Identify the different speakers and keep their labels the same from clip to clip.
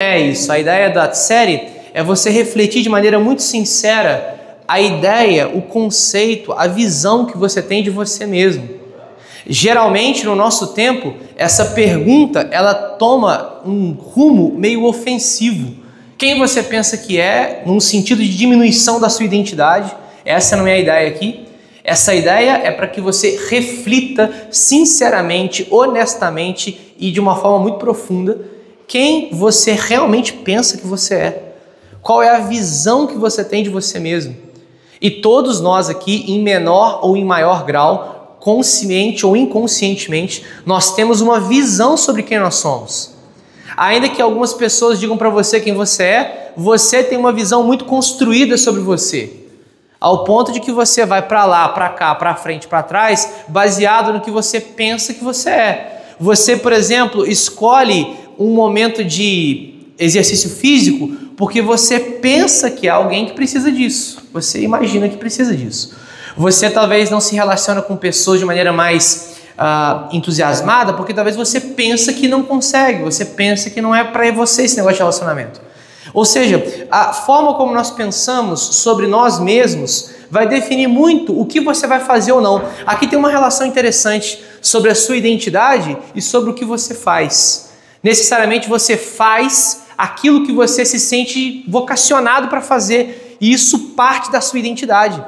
Speaker 1: É isso, a ideia da série é você refletir de maneira muito sincera a ideia, o conceito, a visão que você tem de você mesmo. Geralmente, no nosso tempo, essa pergunta, ela toma um rumo meio ofensivo. Quem você pensa que é, num sentido de diminuição da sua identidade? Essa não é a ideia aqui. Essa ideia é para que você reflita sinceramente, honestamente e de uma forma muito profunda quem você realmente pensa que você é. Qual é a visão que você tem de você mesmo? E todos nós aqui, em menor ou em maior grau, consciente ou inconscientemente, nós temos uma visão sobre quem nós somos. Ainda que algumas pessoas digam para você quem você é, você tem uma visão muito construída sobre você. Ao ponto de que você vai para lá, para cá, para frente, para trás, baseado no que você pensa que você é. Você, por exemplo, escolhe um momento de exercício físico porque você pensa que é alguém que precisa disso. Você imagina que precisa disso. Você talvez não se relaciona com pessoas de maneira mais entusiasmada porque talvez você pensa que não consegue, você pensa que não é para você esse negócio de relacionamento. Ou seja, a forma como nós pensamos sobre nós mesmos vai definir muito o que você vai fazer ou não. Aqui tem uma relação interessante sobre a sua identidade e sobre o que você faz. Necessariamente você faz aquilo que você se sente vocacionado para fazer, e isso parte da sua identidade.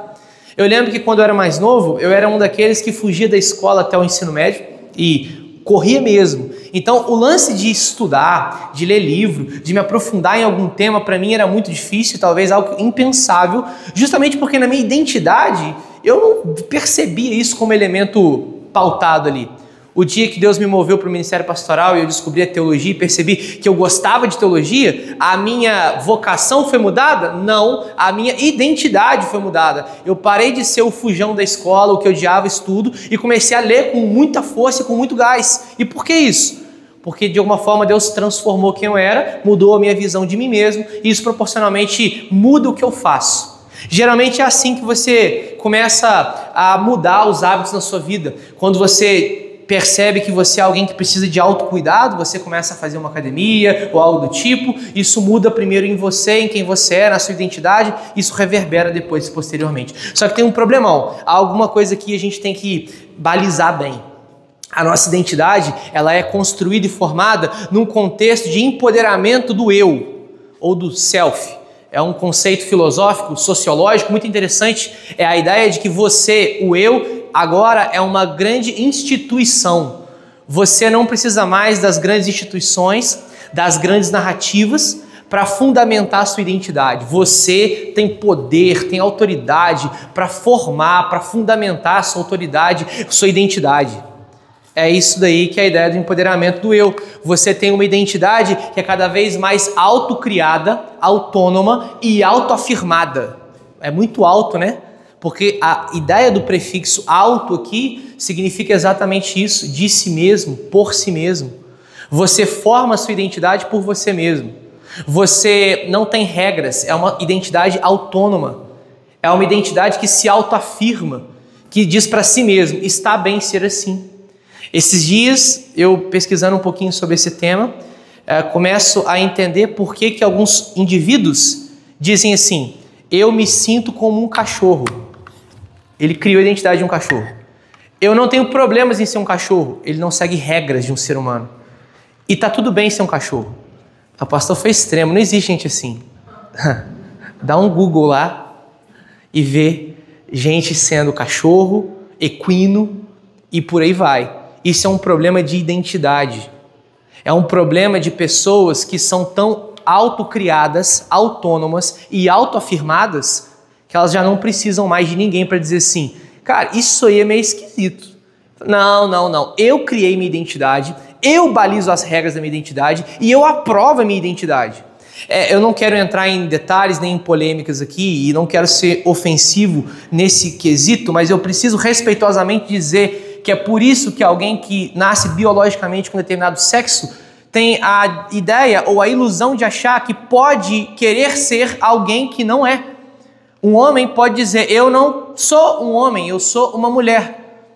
Speaker 1: Eu lembro que quando eu era mais novo, eu era um daqueles que fugia da escola até o ensino médio e corria mesmo. Então, o lance de estudar, de ler livro, de me aprofundar em algum tema, para mim era muito difícil, talvez algo impensável, justamente porque na minha identidade eu não percebia isso como elemento pautado ali. O dia que Deus me moveu para o ministério pastoral e eu descobri a teologia e percebi que eu gostava de teologia, a minha vocação foi mudada? Não, a minha identidade foi mudada. Eu parei de ser o fujão da escola, o que eu odiava estudo, e comecei a ler com muita força e com muito gás. E por que isso? Porque de alguma forma Deus transformou quem eu era, mudou a minha visão de mim mesmo, e isso proporcionalmente muda o que eu faço. Geralmente é assim que você começa a mudar os hábitos na sua vida. Quando você percebe que você é alguém que precisa de autocuidado, você começa a fazer uma academia ou algo do tipo, isso muda primeiro em você, em quem você é, na sua identidade, isso reverbera depois, posteriormente. Só que tem um problemão, há alguma coisa que a gente tem que balizar bem. A nossa identidade, ela é construída e formada num contexto de empoderamento do eu, ou do self. É um conceito filosófico, sociológico, muito interessante. É a ideia de que você, o eu, agora é uma grande instituição. Você não precisa mais das grandes instituições, das grandes narrativas para fundamentar a sua identidade. Você tem poder, tem autoridade para formar, para fundamentar a sua autoridade, sua identidade. É isso daí que é a ideia do empoderamento do eu. Você tem uma identidade que é cada vez mais autocriada, autônoma e autoafirmada. É muito alto, né? Porque a ideia do prefixo auto aqui significa exatamente isso, de si mesmo, por si mesmo. Você forma a sua identidade por você mesmo. Você não tem regras, é uma identidade autônoma. É uma identidade que se autoafirma, que diz para si mesmo, está bem ser assim. Esses dias, eu pesquisando um pouquinho sobre esse tema, começo a entender por que alguns indivíduos dizem assim, eu me sinto como um cachorro. Ele criou a identidade de um cachorro. Eu não tenho problemas em ser um cachorro. Ele não segue regras de um ser humano. E tá tudo bem ser um cachorro. O pastor foi extremo, não existe gente assim. Dá um Google lá e vê gente sendo cachorro, equino e por aí vai. Isso é um problema de identidade. É um problema de pessoas que são tão autocriadas, autônomas e autoafirmadas que elas já não precisam mais de ninguém para dizer assim, cara, isso aí é meio esquisito. Não. Eu criei minha identidade, eu balizo as regras da minha identidade e eu aprovo a minha identidade. Eu não quero entrar em detalhes nem em polêmicas aqui e não quero ser ofensivo nesse quesito, mas eu preciso respeitosamente dizer que é por isso que alguém que nasce biologicamente com determinado sexo tem a ideia ou a ilusão de achar que pode querer ser alguém que não é. Um homem pode dizer, eu não sou um homem, eu sou uma mulher.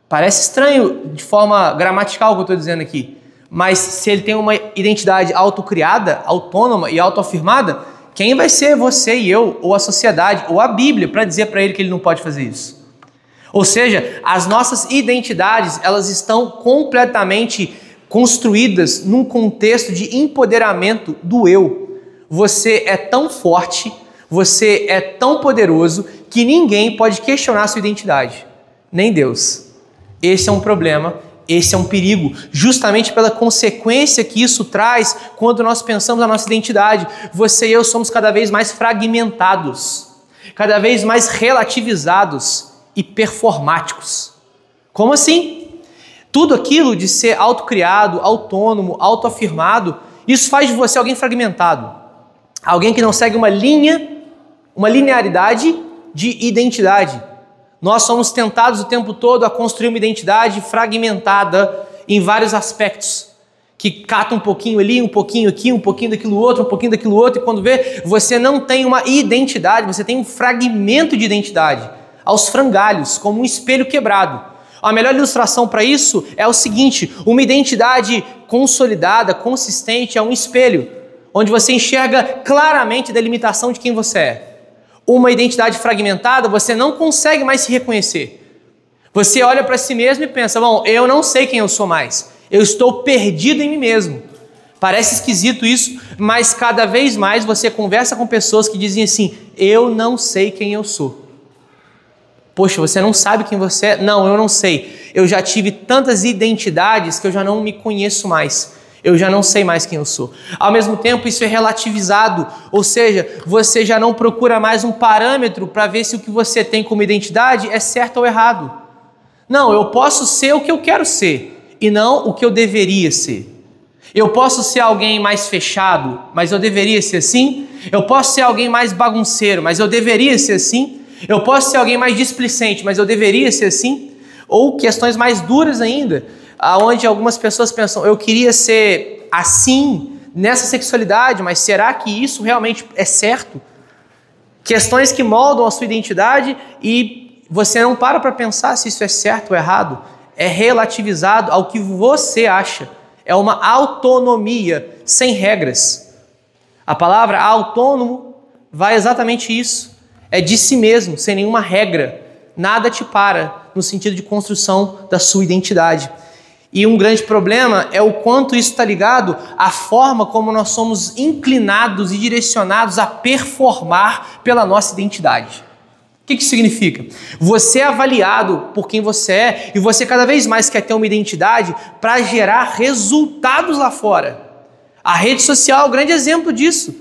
Speaker 1: Parece estranho de forma gramatical o que eu estou dizendo aqui, Mas se ele tem uma identidade autocriada, autônoma e autoafirmada, quem vai ser você e eu, ou a sociedade, ou a Bíblia, para dizer para ele que ele não pode fazer isso? Ou seja, as nossas identidades, elas estão completamente construídas num contexto de empoderamento do eu. Você é tão forte, você é tão poderoso, que ninguém pode questionar a sua identidade, nem Deus. Esse é um problema, esse é um perigo, justamente pela consequência que isso traz quando nós pensamos na nossa identidade. Você e eu somos cada vez mais fragmentados, cada vez mais relativizados e performáticos. Como assim? Tudo aquilo de ser autocriado, autônomo, autoafirmado, isso faz de você alguém fragmentado. Alguém que não segue uma linearidade de identidade. Nós somos tentados o tempo todo a construir uma identidade fragmentada em vários aspectos, que cata um pouquinho ali, um pouquinho aqui, um pouquinho daquilo outro, e quando vê, você não tem uma identidade, você tem um fragmento de identidade, aos frangalhos, como um espelho quebrado. A melhor ilustração para isso é o seguinte: uma identidade consolidada, consistente, é um espelho, onde você enxerga claramente a delimitação de quem você é. Uma identidade fragmentada, você não consegue mais se reconhecer. Você olha para si mesmo e pensa, bom, eu não sei quem eu sou mais. Eu estou perdido em mim mesmo. Parece esquisito isso, mas cada vez mais você conversa com pessoas que dizem assim, eu não sei quem eu sou. Poxa, você não sabe quem você é? Não, eu não sei. Eu já tive tantas identidades que eu já não me conheço mais. Eu já não sei mais quem eu sou. Ao mesmo tempo, isso é relativizado, ou seja, você já não procura mais um parâmetro para ver se o que você tem como identidade é certo ou errado. Não, eu posso ser o que eu quero ser e não o que eu deveria ser. Eu posso ser alguém mais fechado, mas eu deveria ser assim. Eu posso ser alguém mais bagunceiro, mas eu deveria ser assim. Eu posso ser alguém mais displicente, mas eu deveria ser assim. Ou questões mais duras ainda, onde algumas pessoas pensam, eu queria ser assim nessa sexualidade, mas será que isso realmente é certo? Questões que moldam a sua identidade e você não para pensar se isso é certo ou errado. É relativizado ao que você acha. É uma autonomia sem regras. A palavra autônomo vai exatamente isso. É de si mesmo, sem nenhuma regra. Nada te para no sentido de construção da sua identidade. E um grande problema é o quanto isso está ligado à forma como nós somos inclinados e direcionados a performar pela nossa identidade. O que isso significa? Você é avaliado por quem você é e você cada vez mais quer ter uma identidade para gerar resultados lá fora. A rede social é um grande exemplo disso,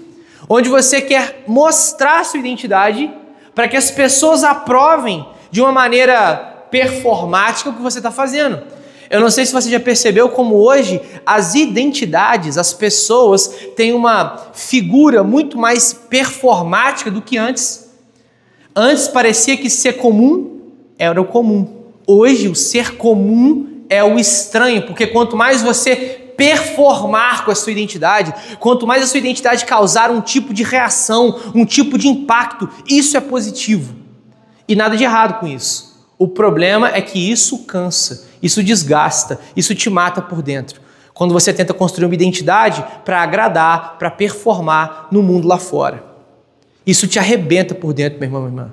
Speaker 1: onde você quer mostrar sua identidade para que as pessoas aprovem de uma maneira performática o que você está fazendo. Eu não sei se você já percebeu como hoje as identidades, as pessoas têm uma figura muito mais performática do que antes. Antes parecia que ser comum era o comum. Hoje o ser comum é o estranho, porque quanto mais você performar com a sua identidade, quanto mais a sua identidade causar um tipo de reação, um tipo de impacto, isso é positivo. E nada de errado com isso. O problema é que isso cansa, isso desgasta, isso te mata por dentro. Quando você tenta construir uma identidade para agradar, para performar no mundo lá fora. Isso te arrebenta por dentro, meu irmão, minha irmã.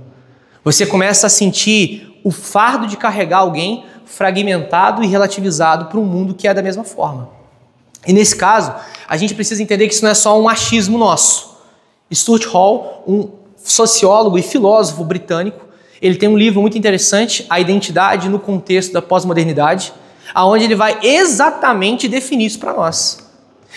Speaker 1: Você começa a sentir o fardo de carregar alguém fragmentado e relativizado para um mundo que é da mesma forma. E nesse caso, a gente precisa entender que isso não é só um achismo nosso. Stuart Hall, um sociólogo e filósofo britânico, ele tem um livro muito interessante, A Identidade no Contexto da Pós-Modernidade, onde ele vai exatamente definir isso para nós.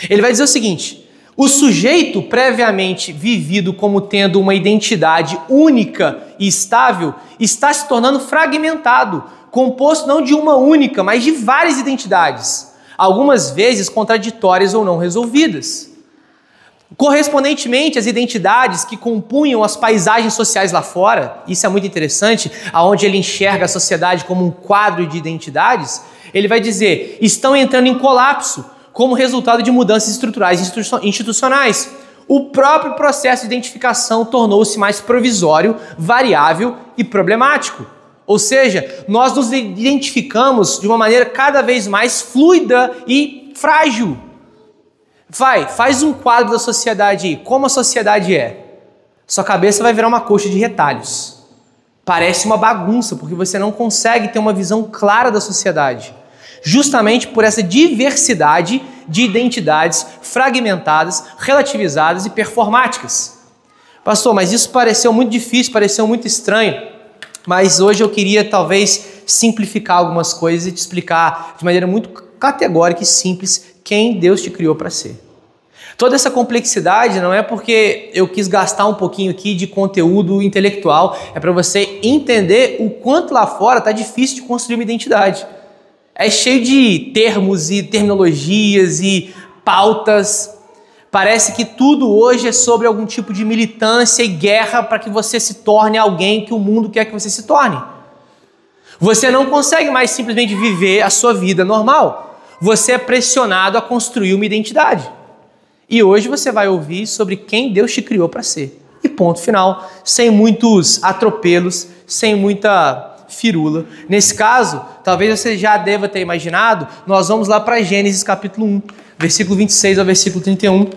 Speaker 1: Ele vai dizer o seguinte: o sujeito previamente vivido como tendo uma identidade única e estável está se tornando fragmentado, composto não de uma única, mas de várias identidades, algumas vezes contraditórias ou não resolvidas. Correspondentemente, as identidades que compunham as paisagens sociais lá fora, isso é muito interessante, aonde ele enxerga a sociedade como um quadro de identidades, ele vai dizer, estão entrando em colapso como resultado de mudanças estruturais e institucionais. O próprio processo de identificação tornou-se mais provisório, variável e problemático. Ou seja, nós nos identificamos de uma maneira cada vez mais fluida e frágil. Faz um quadro da sociedade aí, como a sociedade é. Sua cabeça vai virar uma coxa de retalhos. Parece uma bagunça, porque você não consegue ter uma visão clara da sociedade. Justamente por essa diversidade de identidades fragmentadas, relativizadas e performáticas. Pastor, mas isso pareceu muito difícil, pareceu muito estranho. Mas hoje eu queria talvez simplificar algumas coisas e te explicar de maneira muito categórica e simples quem Deus te criou para ser. Toda essa complexidade não é porque eu quis gastar um pouquinho aqui de conteúdo intelectual, é para você entender o quanto lá fora está difícil de construir uma identidade. É cheio de termos e terminologias e pautas. Parece que tudo hoje é sobre algum tipo de militância e guerra para que você se torne alguém que o mundo quer que você se torne. Você não consegue mais simplesmente viver a sua vida normal. Você é pressionado a construir uma identidade. E hoje você vai ouvir sobre quem Deus te criou para ser. E ponto final, sem muitos atropelos, sem muita firula. Nesse caso, talvez você já deva ter imaginado, nós vamos lá para Gênesis capítulo 1, versículo 26 ao versículo 31,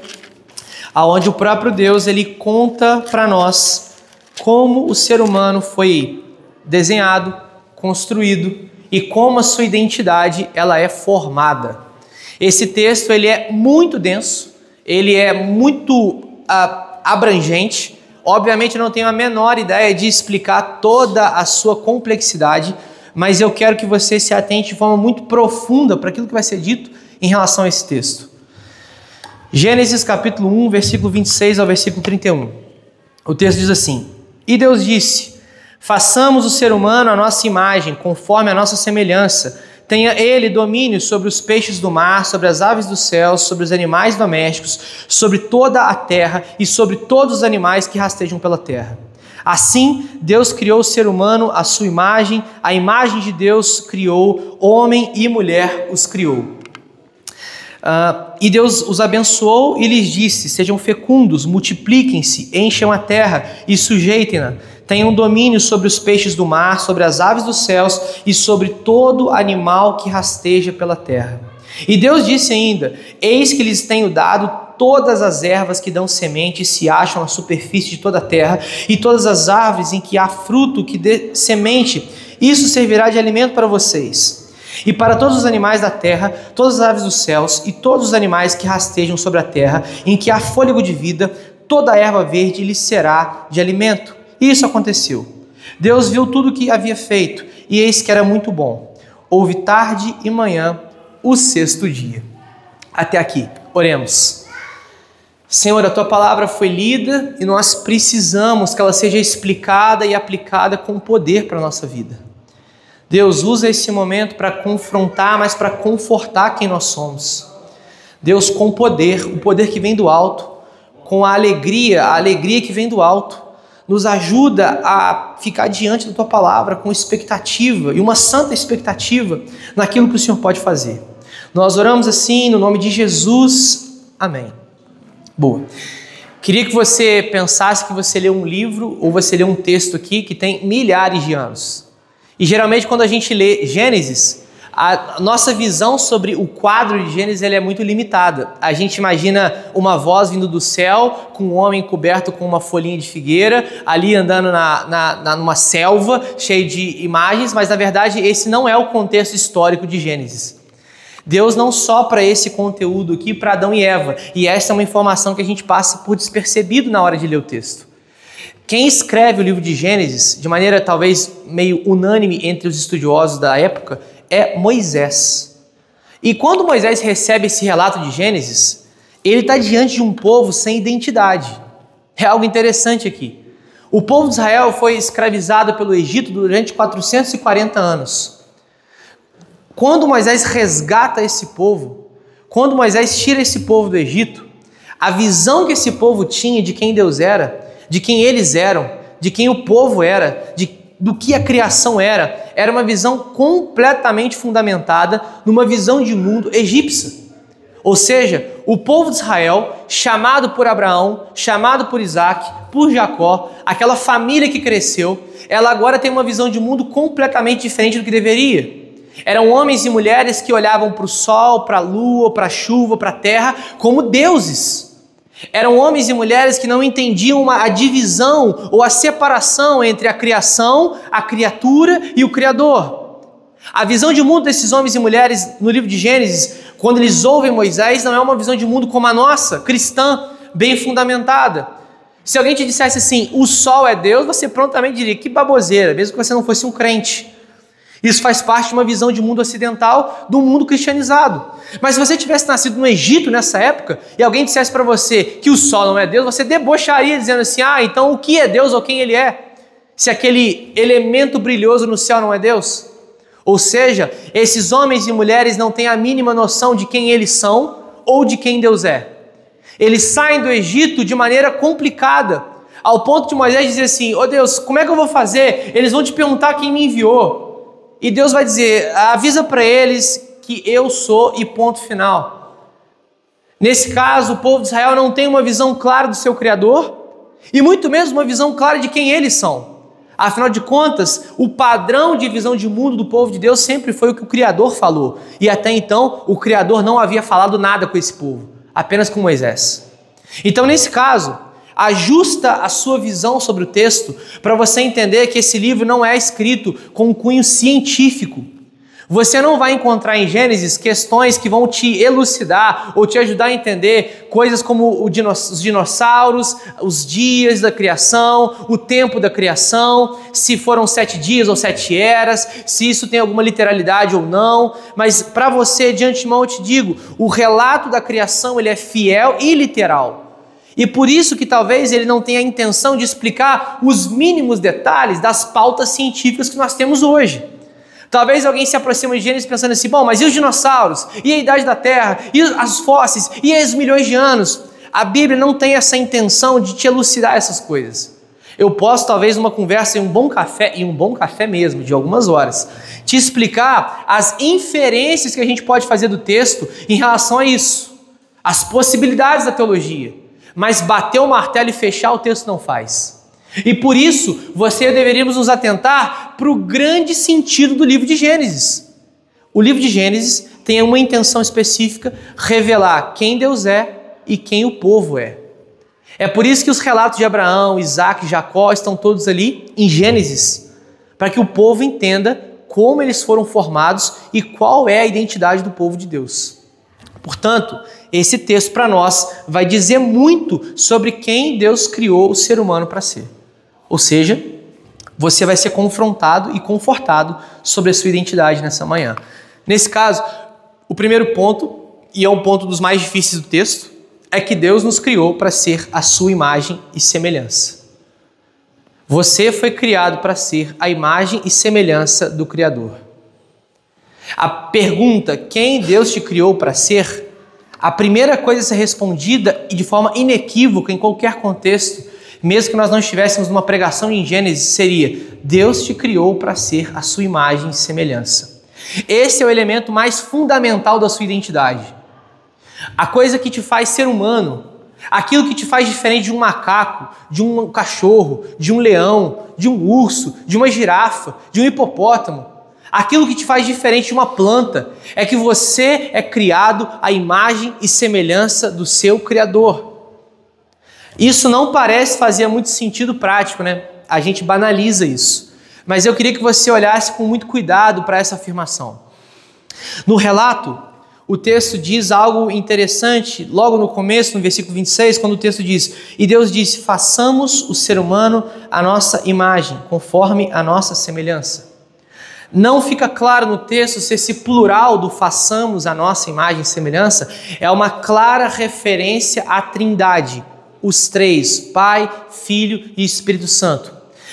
Speaker 1: aonde o próprio Deus ele conta para nós como o ser humano foi desenhado, construído e como a sua identidade ela é formada. Esse texto ele é muito denso, ele é muito abrangente. Obviamente eu não tenho a menor ideia de explicar toda a sua complexidade, mas eu quero que você se atente de forma muito profunda para aquilo que vai ser dito em relação a esse texto. Gênesis capítulo 1, versículo 26 ao versículo 31. O texto diz assim: E Deus disse: façamos o ser humano à nossa imagem, conforme a nossa semelhança. Tenha ele domínio sobre os peixes do mar, sobre as aves dos céus, sobre os animais domésticos, sobre toda a terra e sobre todos os animais que rastejam pela terra. Assim, Deus criou o ser humano à sua imagem, a imagem de Deus criou, homem e mulher os criou. E Deus os abençoou e lhes disse: sejam fecundos, multipliquem-se, encham a terra e sujeitem-na. Tenham domínio sobre os peixes do mar, sobre as aves dos céus e sobre todo animal que rasteja pela terra. E Deus disse ainda: eis que lhes tenho dado todas as ervas que dão semente e se acham na superfície de toda a terra, e todas as árvores em que há fruto que dê semente, isso servirá de alimento para vocês. E para todos os animais da terra, todas as aves dos céus e todos os animais que rastejam sobre a terra, em que há fôlego de vida, toda a erva verde lhes será de alimento. E isso aconteceu. Deus viu tudo o que havia feito, e eis que era muito bom. Houve tarde e manhã, o sexto dia. Até aqui, oremos. Senhor, a Tua palavra foi lida e nós precisamos que ela seja explicada e aplicada com poder para a nossa vida. Deus, usa esse momento para confrontar, mas para confortar quem nós somos. Deus, com poder, o poder que vem do alto, com a alegria que vem do alto, nos ajuda a ficar diante da Tua palavra com expectativa e uma santa expectativa naquilo que o Senhor pode fazer. Nós oramos assim no nome de Jesus. Amém. Boa. Queria que você pensasse que você lê um livro ou você lê um texto aqui que tem milhares de anos. E geralmente quando a gente lê Gênesis, a nossa visão sobre o quadro de Gênesis ela é muito limitada. A gente imagina uma voz vindo do céu, com um homem coberto com uma folhinha de figueira, ali andando numa selva cheia de imagens, mas na verdade esse não é o contexto histórico de Gênesis. Deus não sopra esse conteúdo aqui para Adão e Eva, e essa é uma informação que a gente passa por despercebido na hora de ler o texto. Quem escreve o livro de Gênesis, de maneira talvez meio unânime entre os estudiosos da época, é Moisés. E quando Moisés recebe esse relato de Gênesis, ele está diante de um povo sem identidade. É algo interessante aqui. O povo de Israel foi escravizado pelo Egito durante 440 anos. Quando Moisés resgata esse povo, quando Moisés tira esse povo do Egito, a visão que esse povo tinha de quem Deus era, de quem eles eram, de quem o povo era, do que a criação era uma visão completamente fundamentada numa visão de mundo egípcia. Ou seja, o povo de Israel, chamado por Abraão, chamado por Isaac, por Jacó, aquela família que cresceu, ela agora tem uma visão de mundo completamente diferente do que deveria. Eram homens e mulheres que olhavam para o sol, para a lua, para a chuva, para a terra como deuses. Eram homens e mulheres que não entendiam a divisão ou a separação entre a criação, a criatura e o Criador. A visão de mundo desses homens e mulheres no livro de Gênesis, quando eles ouvem Moisés, não é uma visão de mundo como a nossa, cristã, bem fundamentada. Se alguém te dissesse assim, o sol é Deus, você prontamente diria, que baboseira, mesmo que você não fosse um crente. Isso faz parte de uma visão de mundo ocidental, do mundo cristianizado. Mas se você tivesse nascido no Egito nessa época, e alguém dissesse para você que o sol não é Deus, você debocharia dizendo assim, então o que é Deus ou quem ele é? Se aquele elemento brilhoso no céu não é Deus? Ou seja, esses homens e mulheres não têm a mínima noção de quem eles são ou de quem Deus é. Eles saem do Egito de maneira complicada, ao ponto de Moisés dizer assim, Deus, como é que eu vou fazer? Eles vão te perguntar quem me enviou. E Deus vai dizer, avisa para eles que eu sou e ponto final. Nesse caso, o povo de Israel não tem uma visão clara do seu Criador e muito menos uma visão clara de quem eles são. Afinal de contas, o padrão de visão de mundo do povo de Deus sempre foi o que o Criador falou. E até então, o Criador não havia falado nada com esse povo, apenas com Moisés. Então, nesse caso, ajusta a sua visão sobre o texto para você entender que esse livro não é escrito com um cunho científico. Você não vai encontrar em Gênesis questões que vão te elucidar ou te ajudar a entender coisas como os dinossauros, os dias da criação, o tempo da criação, se foram 7 dias ou 7 eras, se isso tem alguma literalidade ou não. Mas para você, de antemão, eu te digo, o relato da criação ele é fiel e literal. E por isso que talvez ele não tenha a intenção de explicar os mínimos detalhes das pautas científicas que nós temos hoje. Talvez alguém se aproxime de Gênesis pensando assim, mas e os dinossauros? E a idade da Terra? E as fósseis? E os milhões de anos? A Bíblia não tem essa intenção de te elucidar essas coisas. Eu posso, talvez, numa conversa em um bom café mesmo, de algumas horas, te explicar as inferências que a gente pode fazer do texto em relação a isso, as possibilidades da teologia. Mas bater o martelo e fechar o texto não faz. E por isso, você e eu deveríamos nos atentar para o grande sentido do livro de Gênesis. O livro de Gênesis tem uma intenção específica, revelar quem Deus é e quem o povo é. É por isso que os relatos de Abraão, Isaac e Jacó estão todos ali em Gênesis, para que o povo entenda como eles foram formados e qual é a identidade do povo de Deus. Portanto, esse texto para nós vai dizer muito sobre quem Deus criou o ser humano para ser. Ou seja, você vai ser confrontado e confortado sobre a sua identidade nessa manhã. Nesse caso, o primeiro ponto, e é um ponto dos mais difíceis do texto, é que Deus nos criou para ser a sua imagem e semelhança. Você foi criado para ser a imagem e semelhança do Criador. A pergunta, quem Deus te criou para ser, a primeira coisa a ser respondida e de forma inequívoca em qualquer contexto, mesmo que nós não estivéssemos numa pregação em Gênesis, seria: Deus te criou para ser a sua imagem e semelhança. Esse é o elemento mais fundamental da sua identidade. A coisa que te faz ser humano, aquilo que te faz diferente de um macaco, de um cachorro, de um leão, de um urso, de uma girafa, de um hipopótamo, aquilo que te faz diferente de uma planta, é que você é criado à imagem e semelhança do seu Criador. Isso não parece fazer muito sentido prático, né? A gente banaliza isso. Mas eu queria que você olhasse com muito cuidado para essa afirmação. No relato, o texto diz algo interessante, logo no começo, no versículo 26, quando o texto diz: E Deus disse, façamos o ser humano à nossa imagem, conforme a nossa semelhança. Não fica claro no texto se esse plural do façamos a nossa imagem e semelhança é uma clara referência à Trindade, os três, Pai, Filho e Espírito Santo.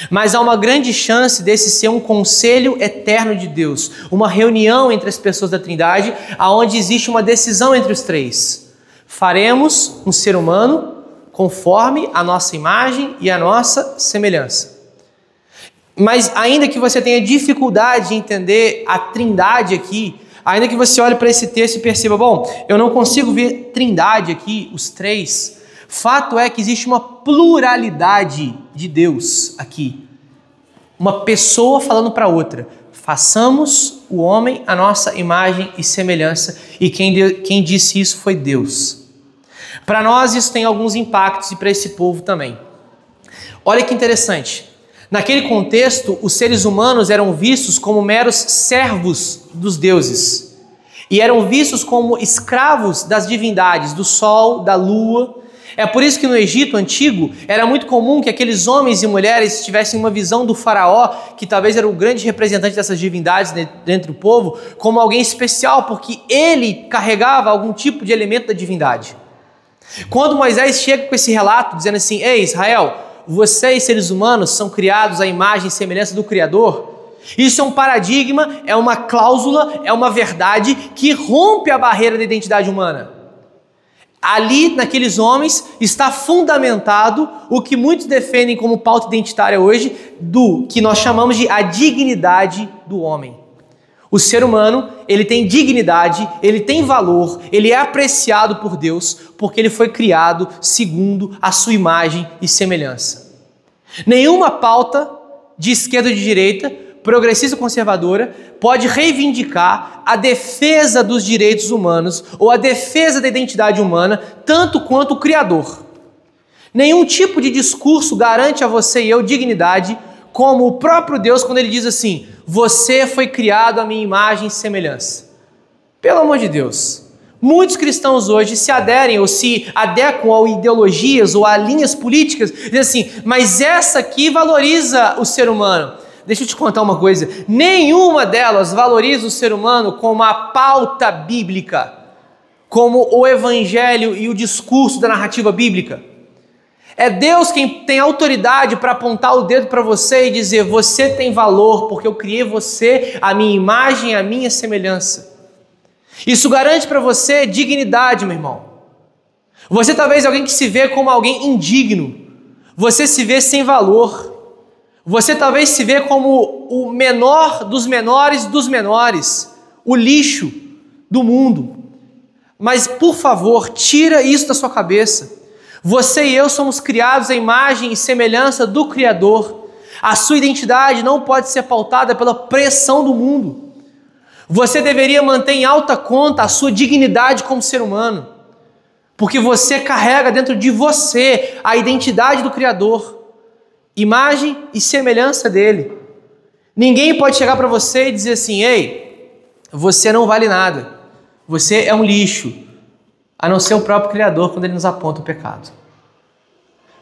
Speaker 1: Mas há uma grande chance desse ser um conselho eterno de Deus, uma reunião entre as pessoas da Trindade, onde existe uma decisão entre os três. Faremos um ser humano conforme a nossa imagem e a nossa semelhança. Mas ainda que você tenha dificuldade de entender a Trindade aqui, ainda que você olhe para esse texto e perceba, eu não consigo ver Trindade aqui, os três. Fato é que existe uma pluralidade de Deus aqui. Uma pessoa falando para outra. façamos o homem a nossa imagem e semelhança, e quem disse isso foi Deus. Para nós isso tem alguns impactos e para esse povo também. Olha que interessante, naquele contexto os seres humanos eram vistos como meros servos dos deuses e eram vistos como escravos das divindades, do sol, da lua. É por isso que no Egito antigo era muito comum que aqueles homens e mulheres tivessem uma visão do faraó, que talvez era o grande representante dessas divindades dentro do povo, como alguém especial, porque ele carregava algum tipo de elemento da divindade. Quando Moisés chega com esse relato dizendo assim: ei Israel, vocês seres humanos são criados à imagem e semelhança do Criador, isso é um paradigma, é uma cláusula, é uma verdade que rompe a barreira da identidade humana. Ali, naqueles homens, está fundamentado o que muitos defendem como pauta identitária hoje, do que nós chamamos de a dignidade do homem. O ser humano, ele tem dignidade, ele tem valor, ele é apreciado por Deus, porque ele foi criado segundo a sua imagem e semelhança. Nenhuma pauta de esquerda ou de direita, progressista ou conservadora, pode reivindicar a defesa dos direitos humanos ou a defesa da identidade humana tanto quanto o Criador. Nenhum tipo de discurso garante a você e eu dignidade como o próprio Deus quando ele diz assim: você foi criado à minha imagem e semelhança. Pelo amor de Deus, muitos cristãos hoje se aderem ou se adequam a ideologias ou a linhas políticas, dizem assim: mas essa aqui valoriza o ser humano. Deixa eu te contar uma coisa, nenhuma delas valoriza o ser humano como a pauta bíblica, como o evangelho e o discurso da narrativa bíblica. É Deus quem tem autoridade para apontar o dedo para você e dizer: você tem valor porque eu criei você, a minha imagem, a minha semelhança. Isso garante para você dignidade, meu irmão. Você talvez é alguém que se vê como alguém indigno, você se vê sem valor. Você talvez se vê como o menor dos menores, o lixo do mundo. Mas, por favor, tira isso da sua cabeça. Você e eu somos criados à imagem e semelhança do Criador. A sua identidade não pode ser pautada pela pressão do mundo. Você deveria manter em alta conta a sua dignidade como ser humano, porque você carrega dentro de você a identidade do Criador. Imagem e semelhança dele. Ninguém pode chegar para você e dizer assim: ei, você não vale nada, você é um lixo, a não ser o próprio Criador quando ele nos aponta o pecado.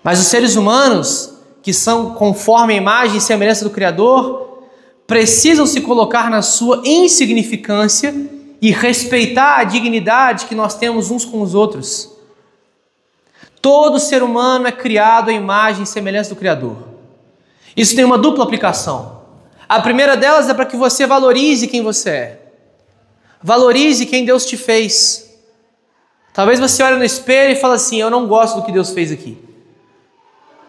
Speaker 1: Mas os seres humanos, que são conforme a imagem e semelhança do Criador, precisam se colocar na sua insignificância e respeitar a dignidade que nós temos uns com os outros. Todo ser humano é criado à imagem e semelhança do Criador. Isso tem uma dupla aplicação. A primeira delas é para que você valorize quem você é. Valorize quem Deus te fez. Talvez você olhe no espelho e fale assim: eu não gosto do que Deus fez aqui.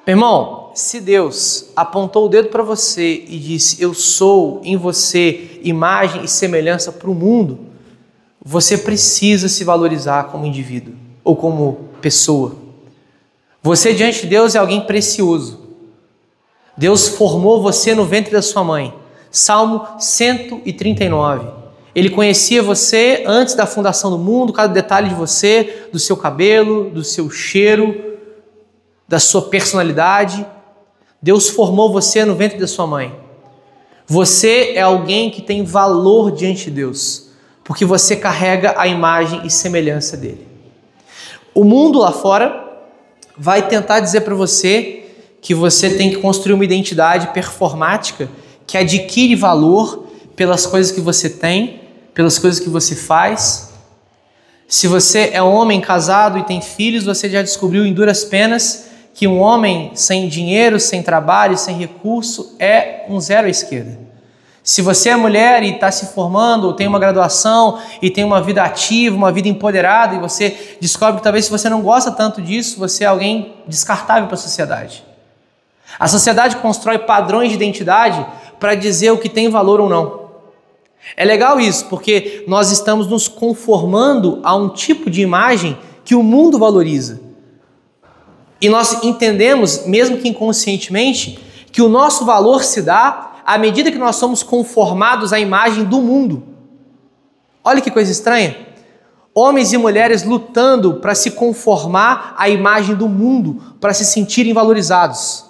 Speaker 1: Meu irmão, se Deus apontou o dedo para você e disse: eu sou em você imagem e semelhança para o mundo, você precisa se valorizar como indivíduo ou como pessoa. Você diante de Deus é alguém precioso. Deus formou você no ventre da sua mãe. Salmo 139. Ele conhecia você antes da fundação do mundo, cada detalhe de você, do seu cabelo, do seu cheiro, da sua personalidade. Deus formou você no ventre da sua mãe. Você é alguém que tem valor diante de Deus, porque você carrega a imagem e semelhança dele. O mundo lá fora vai tentar dizer para você que você tem que construir uma identidade performática que adquire valor pelas coisas que você tem, pelas coisas que você faz. Se você é um homem casado e tem filhos, você já descobriu em duras penas que um homem sem dinheiro, sem trabalho, sem recurso é um zero à esquerda. Se você é mulher e está se formando, ou tem uma graduação e tem uma vida ativa, uma vida empoderada, e você descobre que talvez se você não gosta tanto disso, você é alguém descartável para a sociedade. A sociedade constrói padrões de identidade para dizer o que tem valor ou não. É legal isso, porque nós estamos nos conformando a um tipo de imagem que o mundo valoriza. E nós entendemos, mesmo que inconscientemente, que o nosso valor se dá à medida que nós somos conformados à imagem do mundo. Olha que coisa estranha. Homens e mulheres lutando para se conformar à imagem do mundo, para se sentirem valorizados.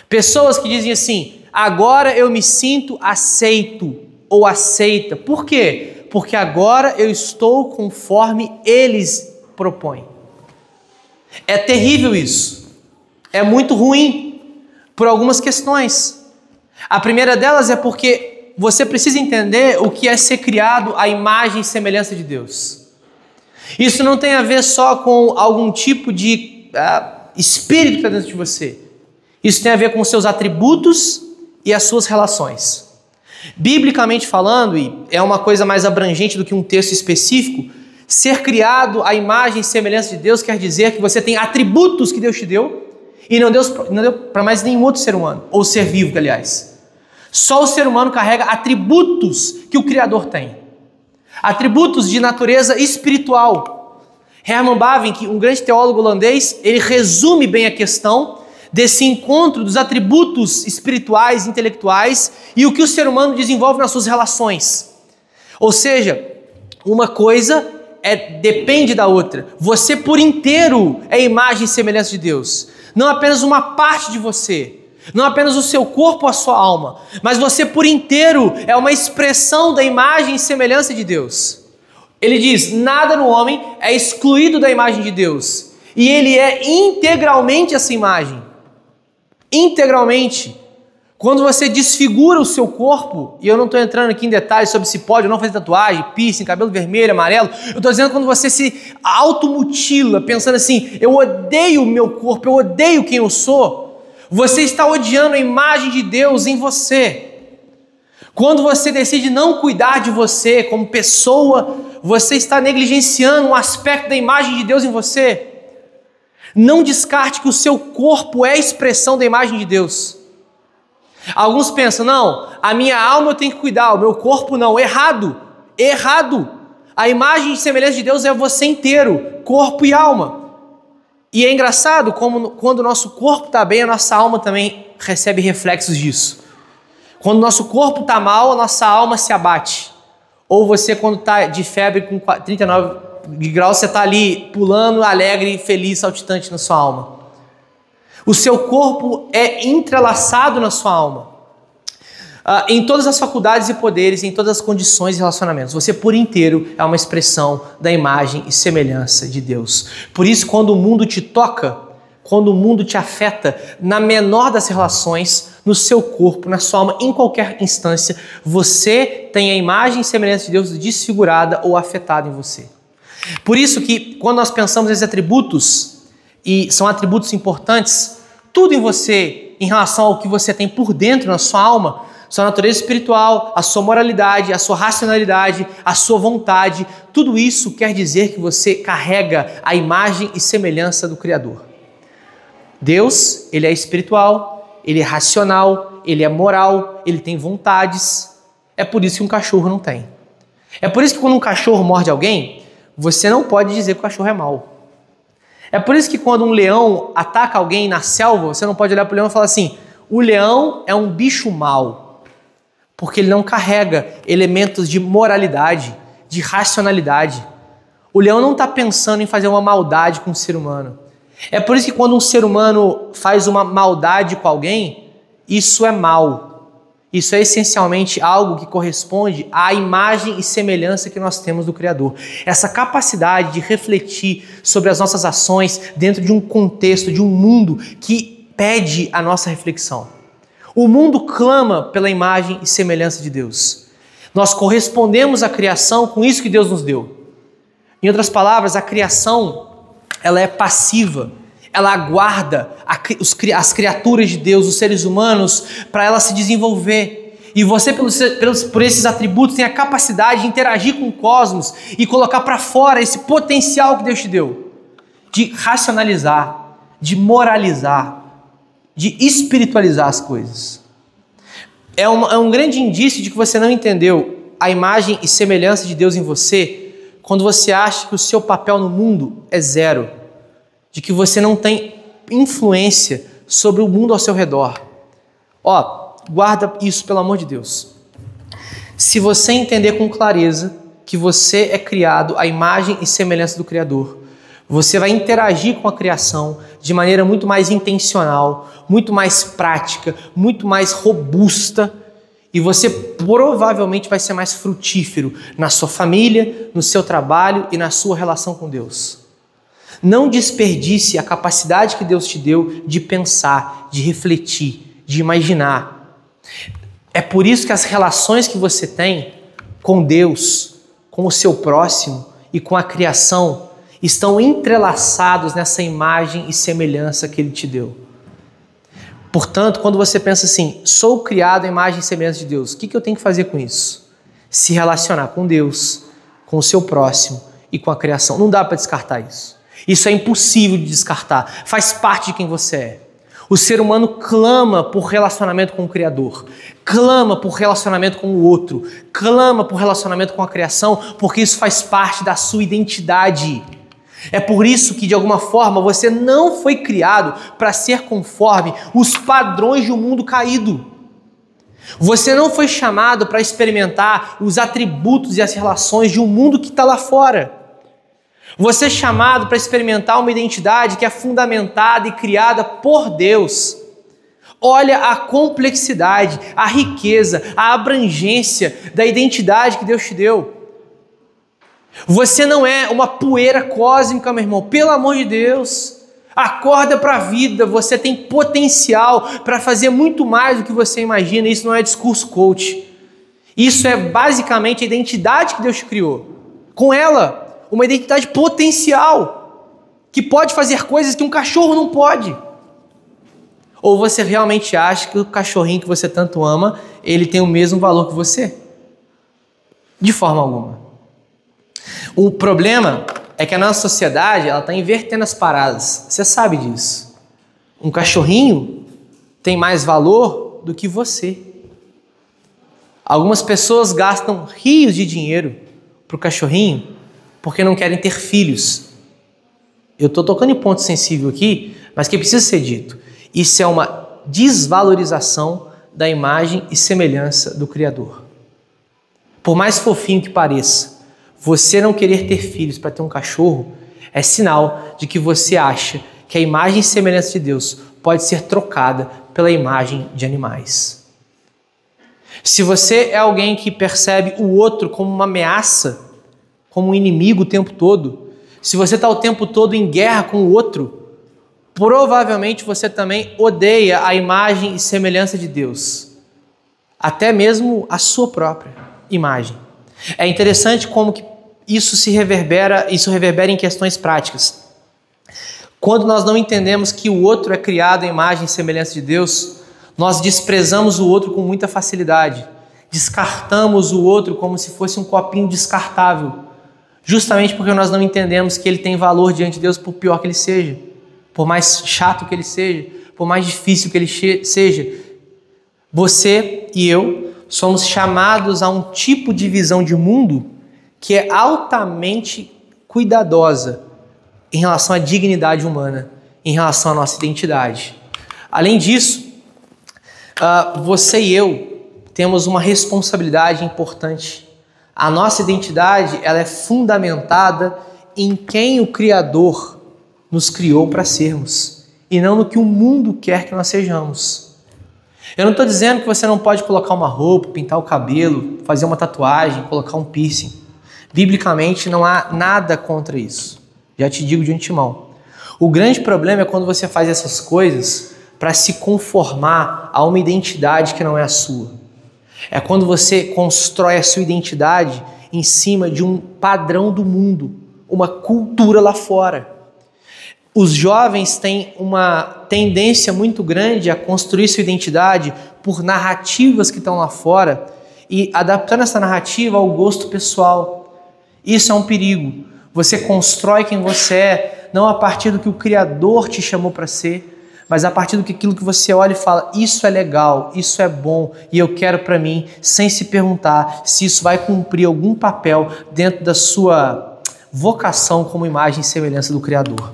Speaker 1: Pessoas que dizem assim, agora eu me sinto aceito ou aceita. Por quê? Porque agora eu estou conforme eles propõem. É terrível isso. É muito ruim por algumas questões. A primeira delas é porque você precisa entender o que é ser criado à imagem e semelhança de Deus. Isso não tem a ver só com algum tipo de espírito que está dentro de você. Isso tem a ver com os seus atributos e as suas relações. Biblicamente falando, e é uma coisa mais abrangente do que um texto específico, ser criado à imagem e semelhança de Deus quer dizer que você tem atributos que Deus te deu e não deu para mais nenhum outro ser humano, ou ser vivo, aliás. Só o ser humano carrega atributos que o Criador tem. Atributos de natureza espiritual. Herman Bavinck, um grande teólogo holandês, ele resume bem a questão desse encontro dos atributos espirituais, intelectuais e o que o ser humano desenvolve nas suas relações. Ou seja, uma coisa depende da outra. Você por inteiro é imagem e semelhança de Deus. Não apenas uma parte de você. Não apenas o seu corpo ou a sua alma, mas você por inteiro é uma expressão da imagem e semelhança de Deus. Ele diz, nada no homem é excluído da imagem de Deus. E ele é integralmente essa imagem. Integralmente. Quando você desfigura o seu corpo, e eu não estou entrando aqui em detalhes sobre se pode ou não fazer tatuagem, piercing, cabelo vermelho, amarelo, eu estou dizendo quando você se automutila, pensando assim, eu odeio o meu corpo, eu odeio quem eu sou, você está odiando a imagem de Deus em você. Quando você decide não cuidar de você como pessoa, você está negligenciando um aspecto da imagem de Deus em você. Não descarte que o seu corpo é a expressão da imagem de Deus. Alguns pensam, não, a minha alma eu tenho que cuidar, o meu corpo não. Errado, errado. A imagem e semelhança de Deus é você inteiro, corpo e alma. E é engraçado como quando o nosso corpo está bem, a nossa alma também recebe reflexos disso. Quando o nosso corpo está mal, a nossa alma se abate. Ou você quando está de febre com 39 graus, você está ali pulando, alegre, feliz, saltitante na sua alma. O seu corpo é entrelaçado na sua alma. Em todas as faculdades e poderes, em todas as condições e relacionamentos. Você por inteiro é uma expressão da imagem e semelhança de Deus. Por isso, quando o mundo te toca, quando o mundo te afeta, na menor das relações, no seu corpo, na sua alma, em qualquer instância, você tem a imagem e semelhança de Deus desfigurada ou afetada em você. Por isso que, quando nós pensamos nesses atributos, e são atributos importantes, tudo em você, em relação ao que você tem por dentro na sua alma, sua natureza espiritual, a sua moralidade, a sua racionalidade, a sua vontade, tudo isso quer dizer que você carrega a imagem e semelhança do Criador. Deus, ele é espiritual, ele é racional, ele é moral, ele tem vontades. É por isso que um cachorro não tem. É por isso que quando um cachorro morde alguém, você não pode dizer que o cachorro é mau. É por isso que quando um leão ataca alguém na selva, você não pode olhar para o leão e falar assim, o leão é um bicho mau. Porque ele não carrega elementos de moralidade, de racionalidade. O leão não está pensando em fazer uma maldade com o ser humano. É por isso que quando um ser humano faz uma maldade com alguém, isso é mal. Isso é essencialmente algo que corresponde à imagem e semelhança que nós temos do Criador. Essa capacidade de refletir sobre as nossas ações dentro de um contexto, de um mundo que pede a nossa reflexão. O mundo clama pela imagem e semelhança de Deus. Nós correspondemos à criação com isso que Deus nos deu. Em outras palavras, a criação, ela é passiva. Ela aguarda as criaturas de Deus, os seres humanos, para ela se desenvolver. E você, por esses atributos, tem a capacidade de interagir com o cosmos e colocar para fora esse potencial que Deus te deu. De racionalizar, de moralizar, de espiritualizar as coisas. É um grande indício de que você não entendeu a imagem e semelhança de Deus em você quando você acha que o seu papel no mundo é zero, de que você não tem influência sobre o mundo ao seu redor. guarda isso pelo amor de Deus. Se você entender com clareza que você é criado à imagem e semelhança do Criador, você vai interagir com a criação de maneira muito mais intencional, muito mais prática, muito mais robusta, e você provavelmente vai ser mais frutífero na sua família, no seu trabalho e na sua relação com Deus. Não desperdice a capacidade que Deus te deu de pensar, de refletir, de imaginar. É por isso que as relações que você tem com Deus, com o seu próximo e com a criação estão entrelaçados nessa imagem e semelhança que Ele te deu. Portanto, quando você pensa assim, sou criado à imagem e semelhança de Deus, o que eu tenho que fazer com isso? Se relacionar com Deus, com o seu próximo e com a criação. Não dá para descartar isso. Isso é impossível de descartar. Faz parte de quem você é. O ser humano clama por relacionamento com o Criador, clama por relacionamento com o outro, clama por relacionamento com a criação, porque isso faz parte da sua identidade. É por isso que, de alguma forma, você não foi criado para ser conforme os padrões de um mundo caído. Você não foi chamado para experimentar os atributos e as relações de um mundo que está lá fora. Você é chamado para experimentar uma identidade que é fundamentada e criada por Deus. Olha a complexidade, a riqueza, a abrangência da identidade que Deus te deu. Você não é uma poeira cósmica, meu irmão. Pelo amor de Deus, acorda para a vida. Você tem potencial para fazer muito mais do que você imagina. Isso não é discurso coach. Isso é basicamente a identidade que Deus te criou. Com ela, uma identidade potencial, que pode fazer coisas que um cachorro não pode. Ou você realmente acha que o cachorrinho que você tanto ama, ele tem o mesmo valor que você? De forma alguma. O problema é que a nossa sociedade está invertendo as paradas. Você sabe disso. Um cachorrinho tem mais valor do que você. Algumas pessoas gastam rios de dinheiro para o cachorrinho porque não querem ter filhos. Eu estou tocando em ponto sensível aqui, mas que precisa ser dito. Isso é uma desvalorização da imagem e semelhança do Criador. Por mais fofinho que pareça, você não querer ter filhos para ter um cachorro é sinal de que você acha que a imagem e semelhança de Deus pode ser trocada pela imagem de animais. Se você é alguém que percebe o outro como uma ameaça, como um inimigo o tempo todo, se você está o tempo todo em guerra com o outro, provavelmente você também odeia a imagem e semelhança de Deus, até mesmo a sua própria imagem. É interessante como que isso reverbera em questões práticas. Quando nós não entendemos que o outro é criado à imagem e semelhança de Deus, nós desprezamos o outro com muita facilidade, descartamos o outro como se fosse um copinho descartável, justamente porque nós não entendemos que ele tem valor diante de Deus, por pior que ele seja, por mais chato que ele seja, por mais difícil que ele seja. Você e eu somos chamados a um tipo de visão de mundo que é altamente cuidadosa em relação à dignidade humana, em relação à nossa identidade. Além disso, você e eu temos uma responsabilidade importante. A nossa identidade, ela é fundamentada em quem o Criador nos criou para sermos, e não no que o mundo quer que nós sejamos. Eu não estou dizendo que você não pode colocar uma roupa, pintar o cabelo, fazer uma tatuagem, colocar um piercing. Biblicamente não há nada contra isso. Já te digo de antemão. O grande problema é quando você faz essas coisas para se conformar a uma identidade que não é a sua. É quando você constrói a sua identidade em cima de um padrão do mundo, uma cultura lá fora. Os jovens têm uma tendência muito grande a construir sua identidade por narrativas que estão lá fora e adaptando essa narrativa ao gosto pessoal. Isso é um perigo. Você constrói quem você é, não a partir do que o Criador te chamou para ser, mas a partir do que aquilo que você olha e fala, isso é legal, isso é bom e eu quero para mim, sem se perguntar se isso vai cumprir algum papel dentro da sua vocação como imagem e semelhança do Criador.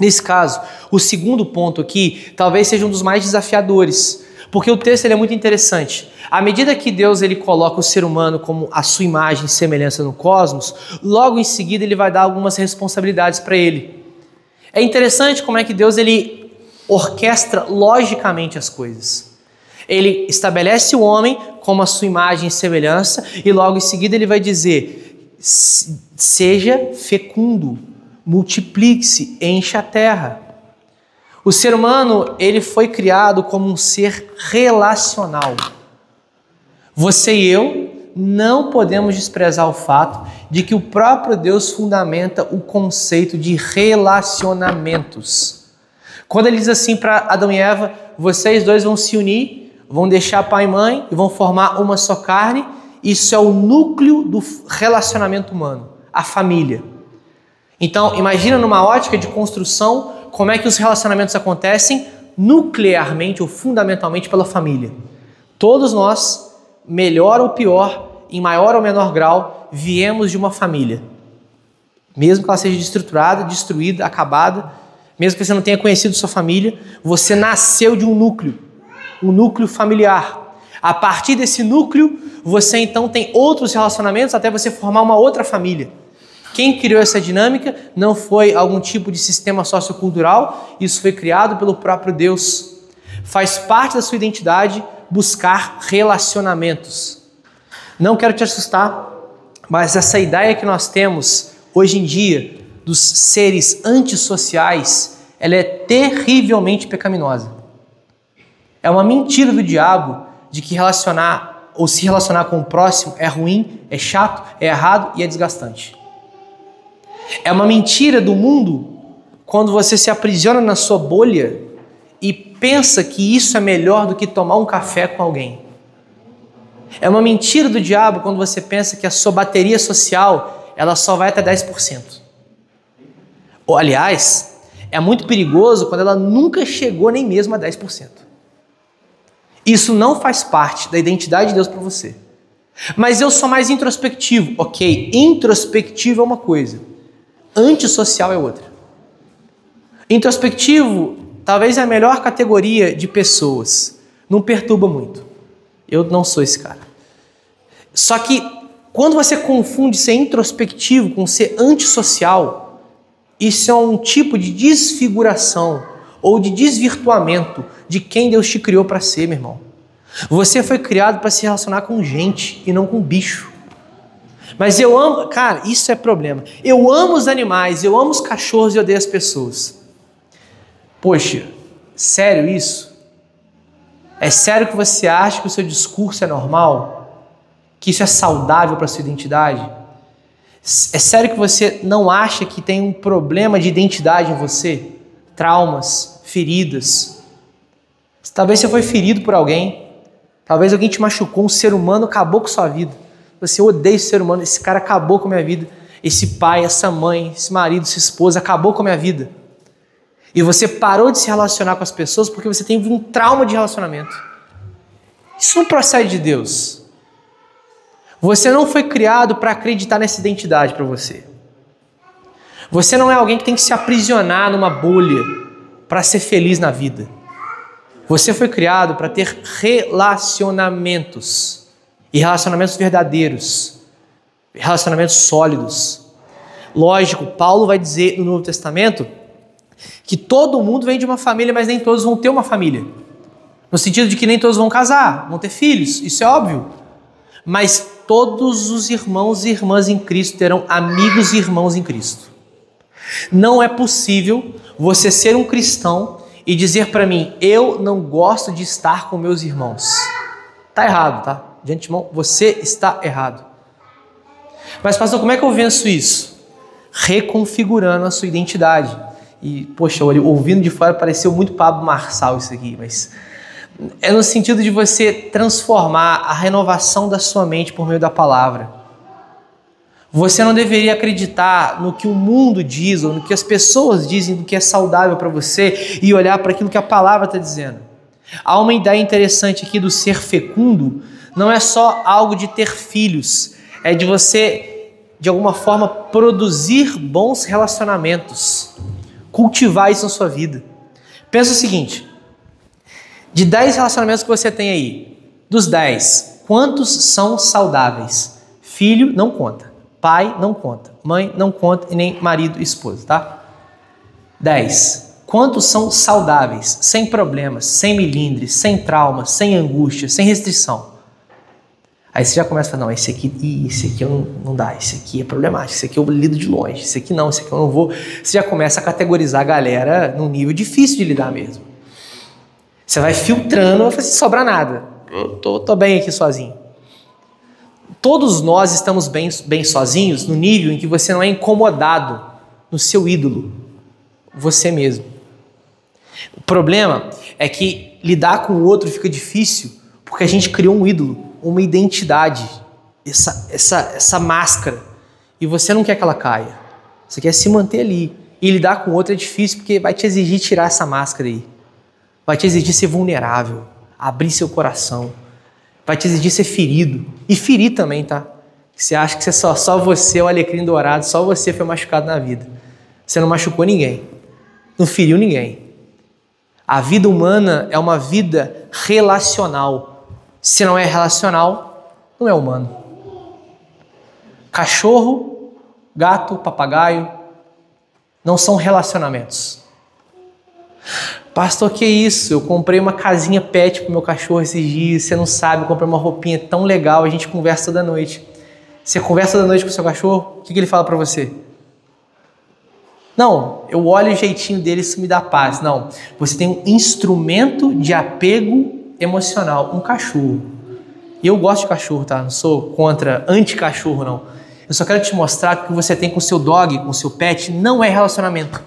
Speaker 1: Nesse caso, o segundo ponto aqui talvez seja um dos mais desafiadores, Porque o texto ele é muito interessante. À medida que Deus ele coloca o ser humano como a sua imagem e semelhança no cosmos, logo em seguida ele vai dar algumas responsabilidades para ele. É interessante como é que Deus ele orquestra logicamente as coisas. Ele estabelece o homem como a sua imagem e semelhança e logo em seguida ele vai dizer: seja fecundo, multiplique-se, encha a terra. O ser humano, ele foi criado como um ser relacional. Você e eu não podemos desprezar o fato de que o próprio Deus fundamenta o conceito de relacionamentos. Quando ele diz assim para Adão e Eva: vocês dois vão se unir, vão deixar pai e mãe e vão formar uma só carne, isso é o núcleo do relacionamento humano, a família. Então, imagina numa ótica de construção, como é que os relacionamentos acontecem nuclearmente ou fundamentalmente pela família. Todos nós, melhor ou pior, em maior ou menor grau, viemos de uma família. Mesmo que ela seja destruturada, destruída, acabada, mesmo que você não tenha conhecido sua família, você nasceu de um núcleo familiar. A partir desse núcleo, você então tem outros relacionamentos até você formar uma outra família. Quem criou essa dinâmica não foi algum tipo de sistema sociocultural, isso foi criado pelo próprio Deus. Faz parte da sua identidade buscar relacionamentos. Não quero te assustar, mas essa ideia que nós temos hoje em dia dos seres antissociais, ela é terrivelmente pecaminosa. É uma mentira do diabo de que relacionar ou se relacionar com o próximo é ruim, é chato, é errado e é desgastante. É uma mentira do mundo quando você se aprisiona na sua bolha e pensa que isso é melhor do que tomar um café com alguém. É uma mentira do diabo quando você pensa que a sua bateria social ela só vai até 10%. Ou, aliás, é muito perigoso quando ela nunca chegou nem mesmo a 10%. Isso não faz parte da identidade de Deus para você. Mas eu sou mais introspectivo. Ok, introspectivo é uma coisa. Antissocial é outra. Introspectivo talvez é a melhor categoria de pessoas. Não perturba muito. Eu não sou esse cara. Só que quando você confunde ser introspectivo com ser antissocial, isso é um tipo de desfiguração ou de desvirtuamento de quem Deus te criou para ser, meu irmão. Você foi criado para se relacionar com gente e não com bicho. Mas eu amo, cara, isso é problema. Eu amo os animais, eu amo os cachorros e odeio as pessoas. Poxa, sério isso? É sério que você acha que o seu discurso é normal? Que isso é saudável para a sua identidade? É sério que você não acha que tem um problema de identidade em você? Traumas, feridas. Talvez você foi ferido por alguém. Talvez alguém te machucou, um ser humano acabou com sua vida. Você odeia esse ser humano, esse cara acabou com a minha vida. Esse pai, essa mãe, esse marido, essa esposa acabou com a minha vida. E você parou de se relacionar com as pessoas porque você teve um trauma de relacionamento. Isso não procede de Deus. Você não foi criado para acreditar nessa identidade para você. Você não é alguém que tem que se aprisionar numa bolha para ser feliz na vida. Você foi criado para ter relacionamentos. E relacionamentos verdadeiros. Relacionamentos sólidos. Lógico, Paulo vai dizer no Novo Testamento que todo mundo vem de uma família, mas nem todos vão ter uma família. No sentido de que nem todos vão casar, vão ter filhos, isso é óbvio. Mas todos os irmãos e irmãs em Cristo terão amigos e irmãos em Cristo. Não é possível você ser um cristão e dizer para mim, eu não gosto de estar com meus irmãos. Tá errado, tá? De antemão, você está errado. Mas, pastor, como é que eu venço isso? Reconfigurando a sua identidade. E, poxa, ouvindo de fora pareceu muito Pablo Marçal isso aqui, mas é no sentido de você transformar a renovação da sua mente por meio da palavra. Você não deveria acreditar no que o mundo diz ou no que as pessoas dizem do que é saudável para você e olhar para aquilo que a palavra está dizendo. Há uma ideia interessante aqui do ser fecundo, não é só algo de ter filhos, é de você, de alguma forma, produzir bons relacionamentos, cultivar isso na sua vida. Pensa o seguinte, De 10 relacionamentos que você tem aí, dos 10, quantos são saudáveis? Filho não conta, pai não conta, mãe não conta e nem marido e esposa, tá? 10. Quantos são saudáveis, sem problemas, sem milindres, sem traumas, sem angústia, sem restrição? Aí você já começa a falar, não, esse aqui não dá, esse aqui é problemático, esse aqui eu lido de longe, esse aqui não, esse aqui eu não vou. Você já começa a categorizar a galera num nível difícil de lidar mesmo. Você vai filtrando, vai fazer sobrar nada. Eu tô bem aqui sozinho. Todos nós estamos bem sozinhos no nível em que você não é incomodado no seu ídolo, você mesmo. O problema é que lidar com o outro fica difícil porque a gente criou um ídolo, uma identidade, essa máscara, e você não quer que ela caia, você quer se manter ali, e lidar com o outro é difícil porque vai te exigir tirar essa máscara aí, vai te exigir ser vulnerável, abrir seu coração, vai te exigir ser ferido, e ferir também, tá? Você acha que só você é o alecrim dourado, só você foi machucado na vida, você não machucou ninguém, não feriu ninguém. A vida humana é uma vida relacional. Se não é relacional, não é humano. Cachorro, gato, papagaio, não são relacionamentos. Pastor, que isso? Eu comprei uma casinha pet pro meu cachorro esses dias, você não sabe, eu comprei uma roupinha tão legal, a gente conversa toda noite. Você conversa toda noite com o seu cachorro, o que ele fala para você? Não, eu olho o jeitinho dele, isso me dá paz. Não, você tem um instrumento de apego emocional, um cachorro. E eu gosto de cachorro, tá? Não sou contra, anti-cachorro, não. Eu só quero te mostrar que o que você tem com o seu dog, com o seu pet, não é relacionamento.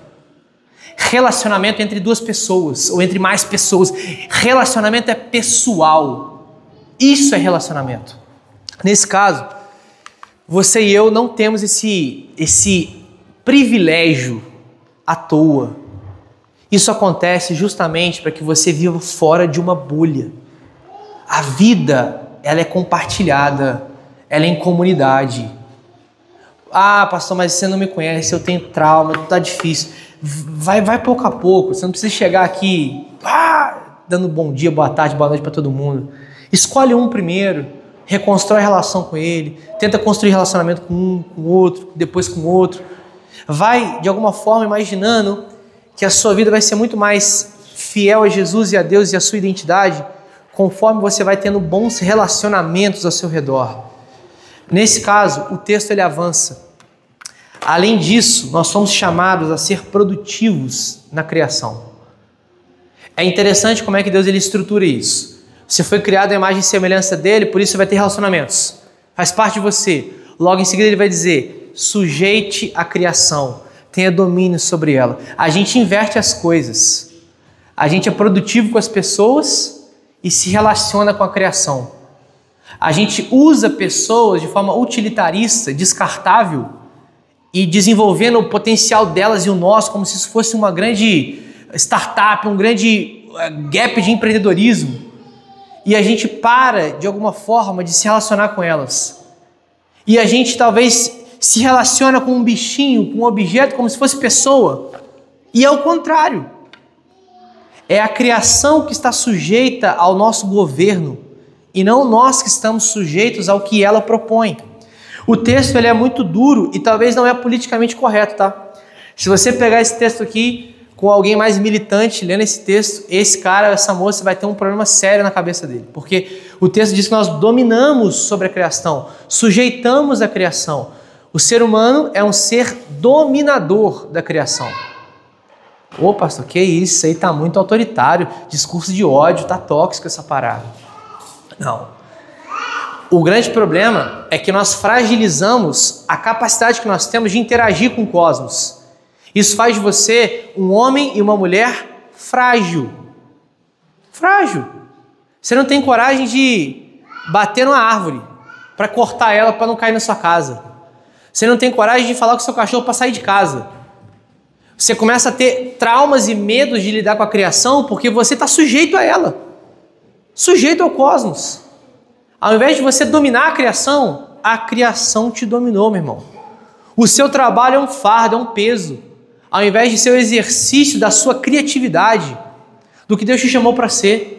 Speaker 1: Relacionamento é entre duas pessoas, ou entre mais pessoas. Relacionamento é pessoal. Isso é relacionamento. Nesse caso, você e eu não temos esse privilégio à toa. Isso acontece justamente para que você viva fora de uma bolha. A vida, ela é compartilhada, ela é em comunidade. Ah, pastor, mas você não me conhece, eu tenho trauma, tá difícil. Vai pouco a pouco, você não precisa chegar aqui dando bom dia, boa tarde, boa noite para todo mundo. Escolhe um primeiro, reconstrói a relação com ele, tenta construir relacionamento com um, com o outro, depois com o outro. Vai, de alguma forma, imaginando que a sua vida vai ser muito mais fiel a Jesus e a Deus e a sua identidade, conforme você vai tendo bons relacionamentos ao seu redor. Nesse caso, o texto ele avança. Além disso, nós somos chamados a ser produtivos na criação. É interessante como é que Deus ele estrutura isso. Você foi criado à imagem e semelhança dele, por isso você vai ter relacionamentos. Faz parte de você. Logo em seguida ele vai dizer: sujeite a criação, tenha domínio sobre ela. A gente inverte as coisas. A gente é produtivo com as pessoas e se relaciona com a criação. A gente usa pessoas de forma utilitarista, descartável, e desenvolvendo o potencial delas e o nosso como se isso fosse uma grande startup, um grande gap de empreendedorismo. E a gente para, de alguma forma, de se relacionar com elas. E a gente talvez se relaciona com um bichinho, com um objeto, como se fosse pessoa. E é o contrário. É a criação que está sujeita ao nosso governo e não nós que estamos sujeitos ao que ela propõe. O texto ele é muito duro e talvez não é politicamente correto, tá? Se você pegar esse texto aqui com alguém mais militante lendo esse texto, esse cara, essa moça vai ter um problema sério na cabeça dele. Porque o texto diz que nós dominamos sobre a criação, sujeitamos a criação. O ser humano é um ser dominador da criação. Ô pastor, que isso aí tá muito autoritário, discurso de ódio, tá tóxico essa parada. Não. O grande problema é que nós fragilizamos a capacidade que nós temos de interagir com o cosmos. Isso faz de você um homem e uma mulher frágil. Frágil. Você não tem coragem de bater numa árvore para cortar ela para não cair na sua casa. Você não tem coragem de falar com o seu cachorro para sair de casa. Você começa a ter traumas e medos de lidar com a criação porque você está sujeito a ela. Sujeito ao cosmos. Ao invés de você dominar a criação te dominou, meu irmão. O seu trabalho é um fardo, é um peso. Ao invés de ser o exercício da sua criatividade, do que Deus te chamou para ser.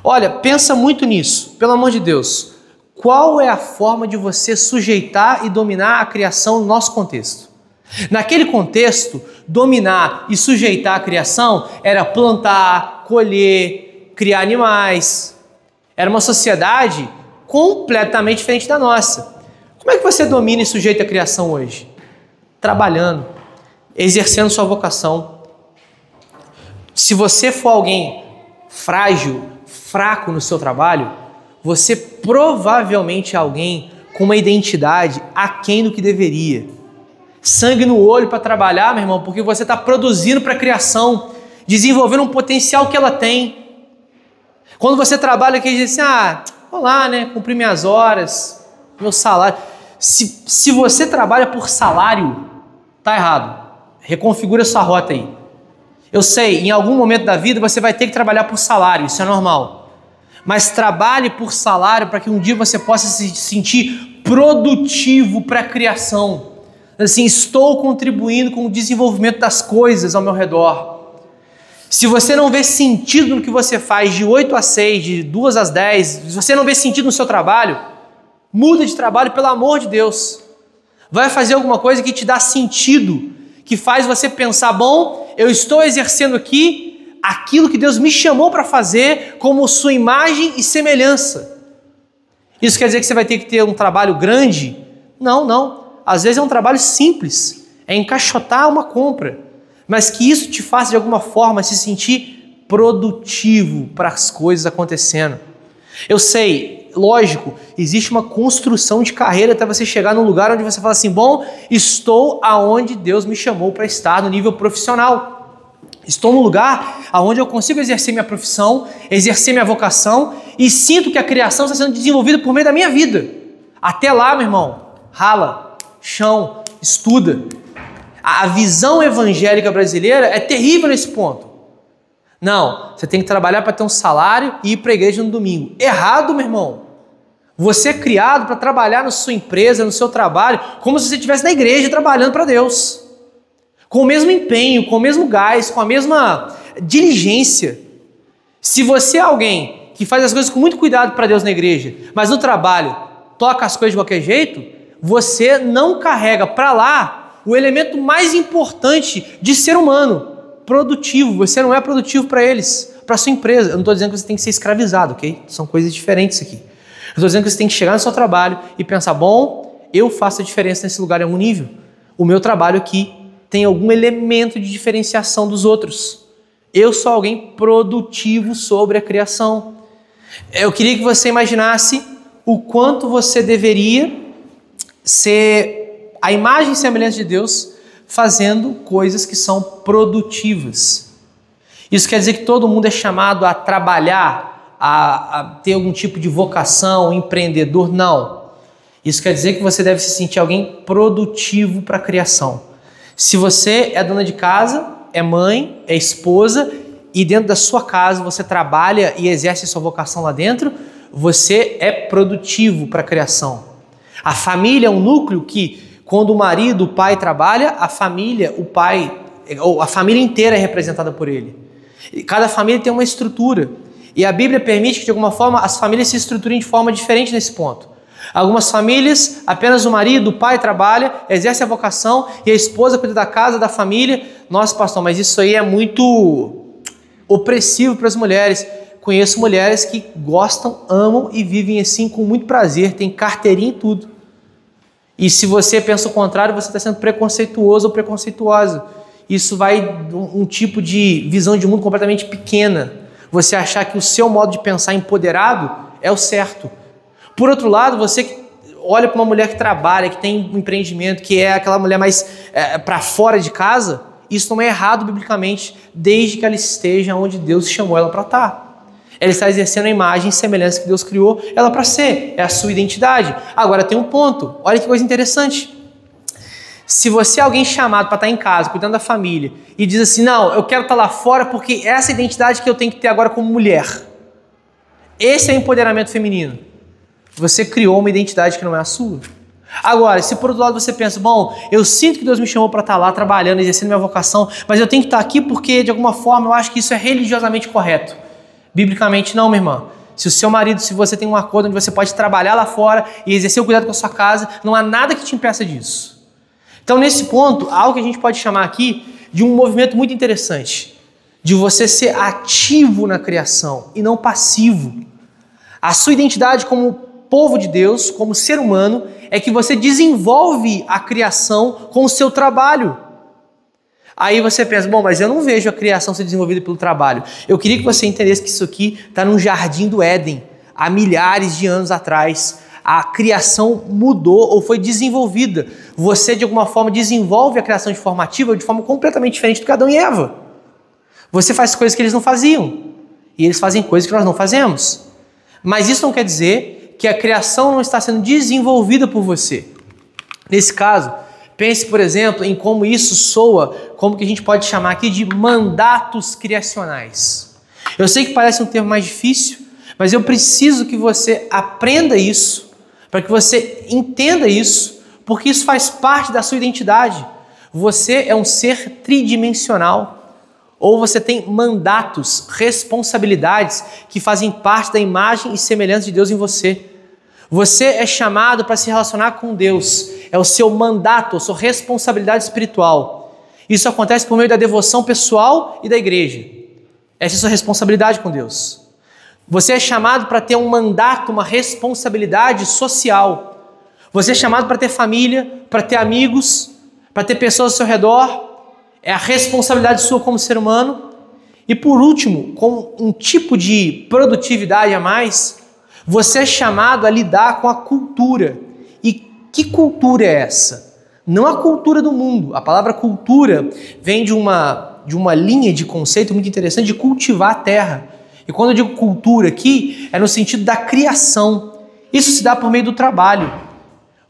Speaker 1: Olha, pensa muito nisso, pelo amor de Deus. Qual é a forma de você sujeitar e dominar a criação no nosso contexto? Naquele contexto, dominar e sujeitar a criação era plantar, colher, criar animais. Era uma sociedade completamente diferente da nossa. Como é que você domina e sujeita a criação hoje? Trabalhando, exercendo sua vocação. Se você for alguém frágil, fraco no seu trabalho, você provavelmente é alguém com uma identidade aquém do que deveria. Sangue no olho para trabalhar, meu irmão, porque você está produzindo para a criação, desenvolvendo um potencial que ela tem. Quando você trabalha aqui, diz assim, vou lá, né, cumprir minhas horas, meu salário. Se você trabalha por salário, tá errado. Reconfigura sua rota aí. Eu sei, em algum momento da vida você vai ter que trabalhar por salário, isso é normal. Mas trabalhe por salário para que um dia você possa se sentir produtivo para a criação. Assim, estou contribuindo com o desenvolvimento das coisas ao meu redor. Se você não vê sentido no que você faz de 8 às 6, de 2 às 10, se você não vê sentido no seu trabalho, muda de trabalho, pelo amor de Deus. Vai fazer alguma coisa que te dá sentido, que faz você pensar, bom, eu estou exercendo aqui aquilo que Deus me chamou para fazer como sua imagem e semelhança. Isso quer dizer que você vai ter que ter um trabalho grande? Não. Às vezes é um trabalho simples, é encaixotar uma compra, mas que isso te faça de alguma forma se sentir produtivo para as coisas acontecendo. Eu sei, lógico, existe uma construção de carreira até você chegar num lugar onde você fala assim, bom, estou aonde Deus me chamou para estar no nível profissional. Estou num lugar onde eu consigo exercer minha profissão, exercer minha vocação e sinto que a criação está sendo desenvolvida por meio da minha vida. Até lá, meu irmão, rala, chão, estuda. A visão evangélica brasileira é terrível nesse ponto. Não, você tem que trabalhar para ter um salário e ir para a igreja no domingo. Errado, meu irmão. Você é criado para trabalhar na sua empresa, no seu trabalho, como se você estivesse na igreja trabalhando para Deus. Com o mesmo empenho, com o mesmo gás, com a mesma diligência. Se você é alguém que faz as coisas com muito cuidado para Deus na igreja, mas no trabalho toca as coisas de qualquer jeito, você não carrega para lá o elemento mais importante de ser humano, produtivo. Você não é produtivo para eles, para sua empresa. Eu não estou dizendo que você tem que ser escravizado, ok? São coisas diferentes aqui. Eu estou dizendo que você tem que chegar no seu trabalho e pensar, bom, eu faço a diferença nesse lugar em algum nível. O meu trabalho aqui tem algum elemento de diferenciação dos outros. Eu sou alguém produtivo sobre a criação. Eu queria que você imaginasse o quanto você deveria ser a imagem e semelhança de Deus fazendo coisas que são produtivas. Isso quer dizer que todo mundo é chamado a trabalhar, a ter algum tipo de vocação, empreendedor? Não. Isso quer dizer que você deve se sentir alguém produtivo para a criação. Se você é dona de casa, é mãe, é esposa, e dentro da sua casa você trabalha e exerce a sua vocação lá dentro, você é produtivo para a criação. A família é um núcleo que, quando o marido, o pai trabalha, a família, o pai, ou a família inteira é representada por ele. Cada família tem uma estrutura. E a Bíblia permite que, de alguma forma, as famílias se estruturem de forma diferente nesse ponto. Algumas famílias, apenas o marido, o pai trabalha, exerce a vocação e a esposa cuida da casa, da família. Nossa, pastor, mas isso aí é muito opressivo para as mulheres. Conheço mulheres que gostam, amam e vivem assim com muito prazer, tem carteirinha e tudo. E se você pensa o contrário, você está sendo preconceituoso ou preconceituosa. Isso vai um tipo de visão de mundo completamente pequena. Você achar que o seu modo de pensar empoderado é o certo. Por outro lado, você que olha para uma mulher que trabalha, que tem um empreendimento, que é aquela mulher mais para fora de casa, isso não é errado biblicamente, desde que ela esteja onde Deus chamou ela para estar. Ela está exercendo a imagem e semelhança que Deus criou ela para ser, é a sua identidade. Agora tem um ponto, olha que coisa interessante. Se você é alguém chamado para estar em casa, cuidando da família, e diz assim, não, eu quero estar lá fora porque essa é a identidade que eu tenho que ter agora como mulher. Esse é o empoderamento feminino. Você criou uma identidade que não é a sua. Agora, se por outro lado você pensa, bom, eu sinto que Deus me chamou para estar lá trabalhando, exercendo minha vocação, mas eu tenho que estar aqui porque de alguma forma eu acho que isso é religiosamente correto. Biblicamente não, minha irmã. Se o seu marido, se você tem um acordo onde você pode trabalhar lá fora e exercer o cuidado com a sua casa, não há nada que te impeça disso. Então, nesse ponto, há algo que a gente pode chamar aqui de um movimento muito interessante, de você ser ativo na criação e não passivo. A sua identidade como povo de Deus, como ser humano, é que você desenvolve a criação com o seu trabalho. Aí você pensa, bom, mas eu não vejo a criação ser desenvolvida pelo trabalho. Eu queria que você entendesse que isso aqui está num jardim do Éden, há milhares de anos atrás. A criação mudou ou foi desenvolvida. Você, de alguma forma, desenvolve a criação de forma ativa de forma completamente diferente do que Adão e Eva. Você faz coisas que eles não faziam. E eles fazem coisas que nós não fazemos. Mas isso não quer dizer que a criação não está sendo desenvolvida por você. Nesse caso, pense, por exemplo, em como isso soa, como que a gente pode chamar aqui de mandatos criacionais. Eu sei que parece um termo mais difícil, mas eu preciso que você aprenda isso, para que você entenda isso, porque isso faz parte da sua identidade. Você é um ser tridimensional, ou você tem mandatos, responsabilidades que fazem parte da imagem e semelhança de Deus em você. Você é chamado para se relacionar com Deus, é o seu mandato, a sua responsabilidade espiritual. Isso acontece por meio da devoção pessoal e da igreja. Essa é a sua responsabilidade com Deus. Você é chamado para ter um mandato, uma responsabilidade social. Você é chamado para ter família, para ter amigos, para ter pessoas ao seu redor. É a responsabilidade sua como ser humano. E por último, com um tipo de produtividade a mais, você é chamado a lidar com a cultura. E que cultura é essa? Não a cultura do mundo. A palavra cultura vem de uma linha de conceito muito interessante de cultivar a terra. E quando eu digo cultura aqui, é no sentido da criação. Isso se dá por meio do trabalho.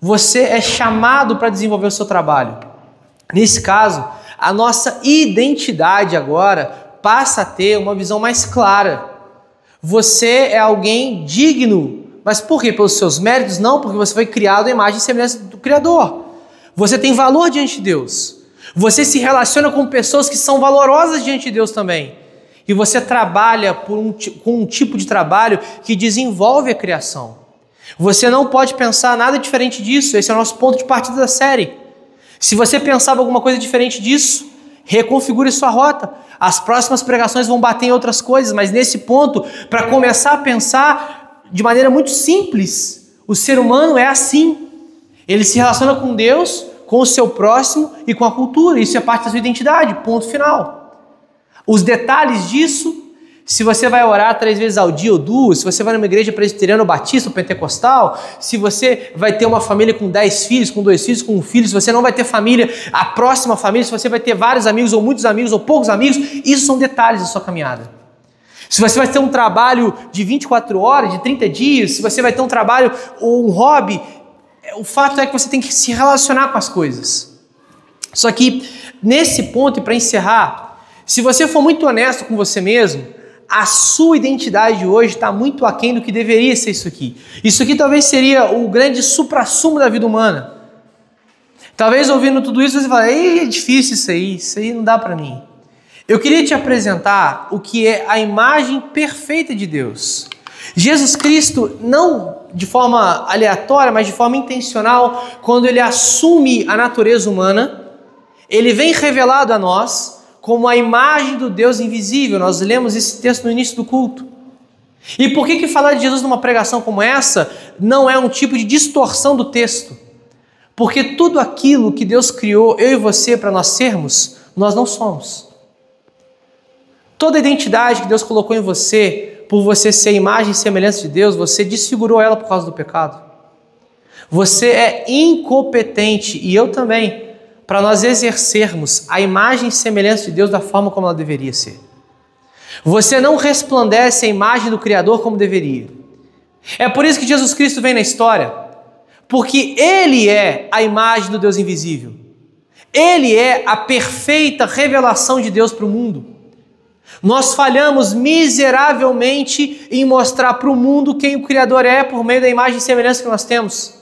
Speaker 1: Você é chamado para desenvolver o seu trabalho. Nesse caso, a nossa identidade agora passa a ter uma visão mais clara. Você é alguém digno. Mas por quê? Pelos seus méritos? Não, porque você foi criado à imagem e semelhança do Criador. Você tem valor diante de Deus. Você se relaciona com pessoas que são valorosas diante de Deus também. E você trabalha com um tipo de trabalho que desenvolve a criação. Você não pode pensar nada diferente disso. Esse é o nosso ponto de partida da série. Se você pensava alguma coisa diferente disso, reconfigure sua rota. As próximas pregações vão bater em outras coisas, mas nesse ponto, para começar a pensar de maneira muito simples, o ser humano é assim. Ele se relaciona com Deus, com o seu próximo e com a cultura. Isso é parte da sua identidade, ponto final. Os detalhes disso, se você vai orar 3 vezes ao dia ou 2, se você vai numa igreja presbiteriana ou batista ou pentecostal, se você vai ter uma família com 10 filhos, com 2 filhos, com 1 filho, se você não vai ter família, a próxima família, se você vai ter vários amigos ou muitos amigos ou poucos amigos, isso são detalhes da sua caminhada. Se você vai ter um trabalho de 24 horas, de 30 dias, se você vai ter um trabalho ou um hobby, o fato é que você tem que se relacionar com as coisas. Só que nesse ponto, e para encerrar, se você for muito honesto com você mesmo, a sua identidade de hoje está muito aquém do que deveria ser isso aqui. Isso aqui talvez seria o grande suprassumo da vida humana. Talvez ouvindo tudo isso você fale, é difícil isso aí não dá para mim. Eu queria te apresentar o que é a imagem perfeita de Deus. Jesus Cristo, não de forma aleatória, mas de forma intencional, quando ele assume a natureza humana, ele vem revelado a nós como a imagem do Deus invisível. Nós lemos esse texto no início do culto. E por que falar de Jesus numa pregação como essa não é um tipo de distorção do texto? Porque tudo aquilo que Deus criou, eu e você, para nós sermos, nós não somos. Toda a identidade que Deus colocou em você, por você ser imagem e semelhança de Deus, você desfigurou ela por causa do pecado. Você é incompetente, e eu também, para nós exercermos a imagem e semelhança de Deus da forma como ela deveria ser. Você não resplandece a imagem do Criador como deveria. É por isso que Jesus Cristo vem na história, porque Ele é a imagem do Deus invisível. Ele é a perfeita revelação de Deus para o mundo. Nós falhamos miseravelmente em mostrar para o mundo quem o Criador é por meio da imagem e semelhança que nós temos.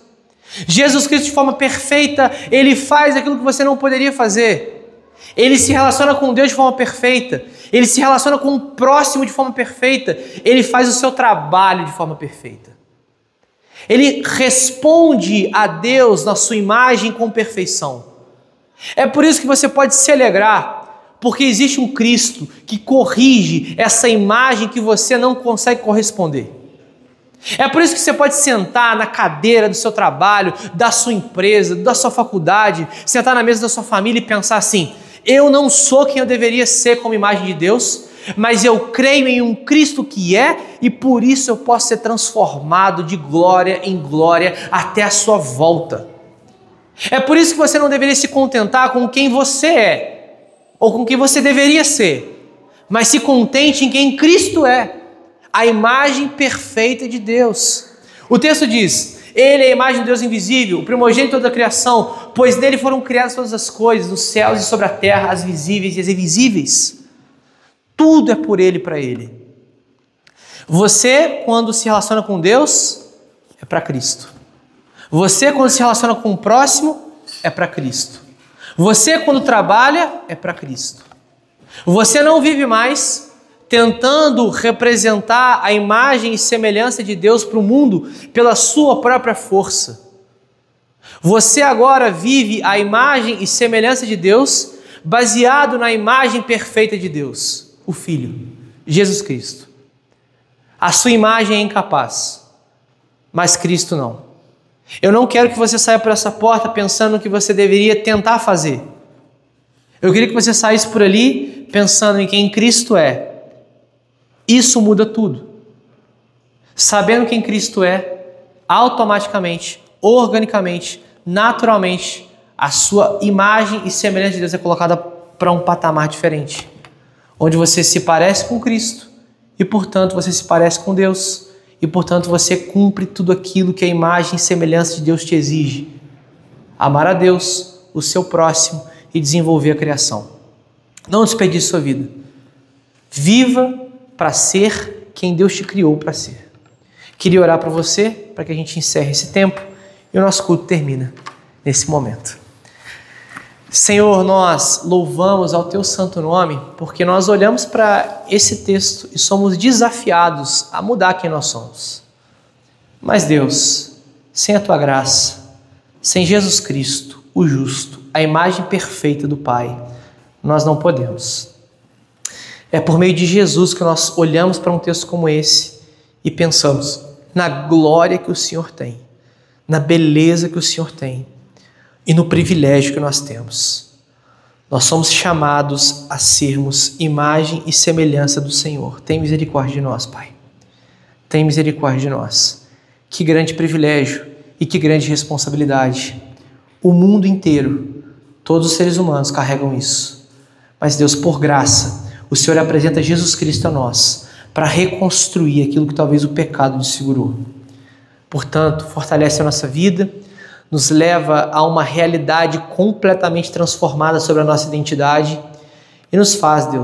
Speaker 1: Jesus Cristo, de forma perfeita, Ele faz aquilo que você não poderia fazer. Ele se relaciona com Deus de forma perfeita. Ele se relaciona com o próximo de forma perfeita. Ele faz o seu trabalho de forma perfeita. Ele responde a Deus na sua imagem com perfeição. É por isso que você pode se alegrar, porque existe um Cristo que corrige essa imagem que você não consegue corresponder. É por isso que você pode sentar na cadeira do seu trabalho, da sua empresa, da sua faculdade, sentar na mesa da sua família e pensar assim: eu não sou quem eu deveria ser como imagem de Deus, mas eu creio em um Cristo que é, e por isso eu posso ser transformado de glória em glória até a sua volta. É por isso que você não deveria se contentar com quem você é, ou com quem você deveria ser, mas se contente em quem Cristo é, a imagem perfeita de Deus. O texto diz: Ele é a imagem de Deus invisível, o primogênito da criação, pois nele foram criadas todas as coisas, nos céus e sobre a terra, as visíveis e as invisíveis. Tudo é por Ele e para Ele. Você, quando se relaciona com Deus, é para Cristo. Você, quando se relaciona com o próximo, é para Cristo. Você, quando trabalha, é para Cristo. Você não vive mais tentando representar a imagem e semelhança de Deus para o mundo pela sua própria força. Você agora vive a imagem e semelhança de Deus baseado na imagem perfeita de Deus, o Filho, Jesus Cristo. A sua imagem é incapaz, mas Cristo não. Eu não quero que você saia por essa porta pensando no que você deveria tentar fazer. Eu queria que você saísse por ali pensando em quem Cristo é. Isso muda tudo. Sabendo quem Cristo é, automaticamente, organicamente, naturalmente, a sua imagem e semelhança de Deus é colocada para um patamar diferente, onde você se parece com Cristo e, portanto, você se parece com Deus e, portanto, você cumpre tudo aquilo que a imagem e semelhança de Deus te exige: amar a Deus, o seu próximo e desenvolver a criação. Não desperdice sua vida. Viva para ser quem Deus te criou para ser. Queria orar para você, para que a gente encerre esse tempo e o nosso culto termina nesse momento. Senhor, nós louvamos ao Teu santo nome, porque nós olhamos para esse texto e somos desafiados a mudar quem nós somos. Mas Deus, sem a Tua graça, sem Jesus Cristo, o justo, a imagem perfeita do Pai, nós não podemos. É por meio de Jesus que nós olhamos para um texto como esse e pensamos na glória que o Senhor tem, na beleza que o Senhor tem e no privilégio que nós temos. Nós somos chamados a sermos imagem e semelhança do Senhor. Tem misericórdia de nós, Pai. Tem misericórdia de nós. Que grande privilégio e que grande responsabilidade. O mundo inteiro, todos os seres humanos carregam isso. Mas Deus, por graça, o Senhor apresenta Jesus Cristo a nós para reconstruir aquilo que talvez o pecado desfigurou. Portanto, fortalece a nossa vida, nos leva a uma realidade completamente transformada sobre a nossa identidade e nos faz, Deus,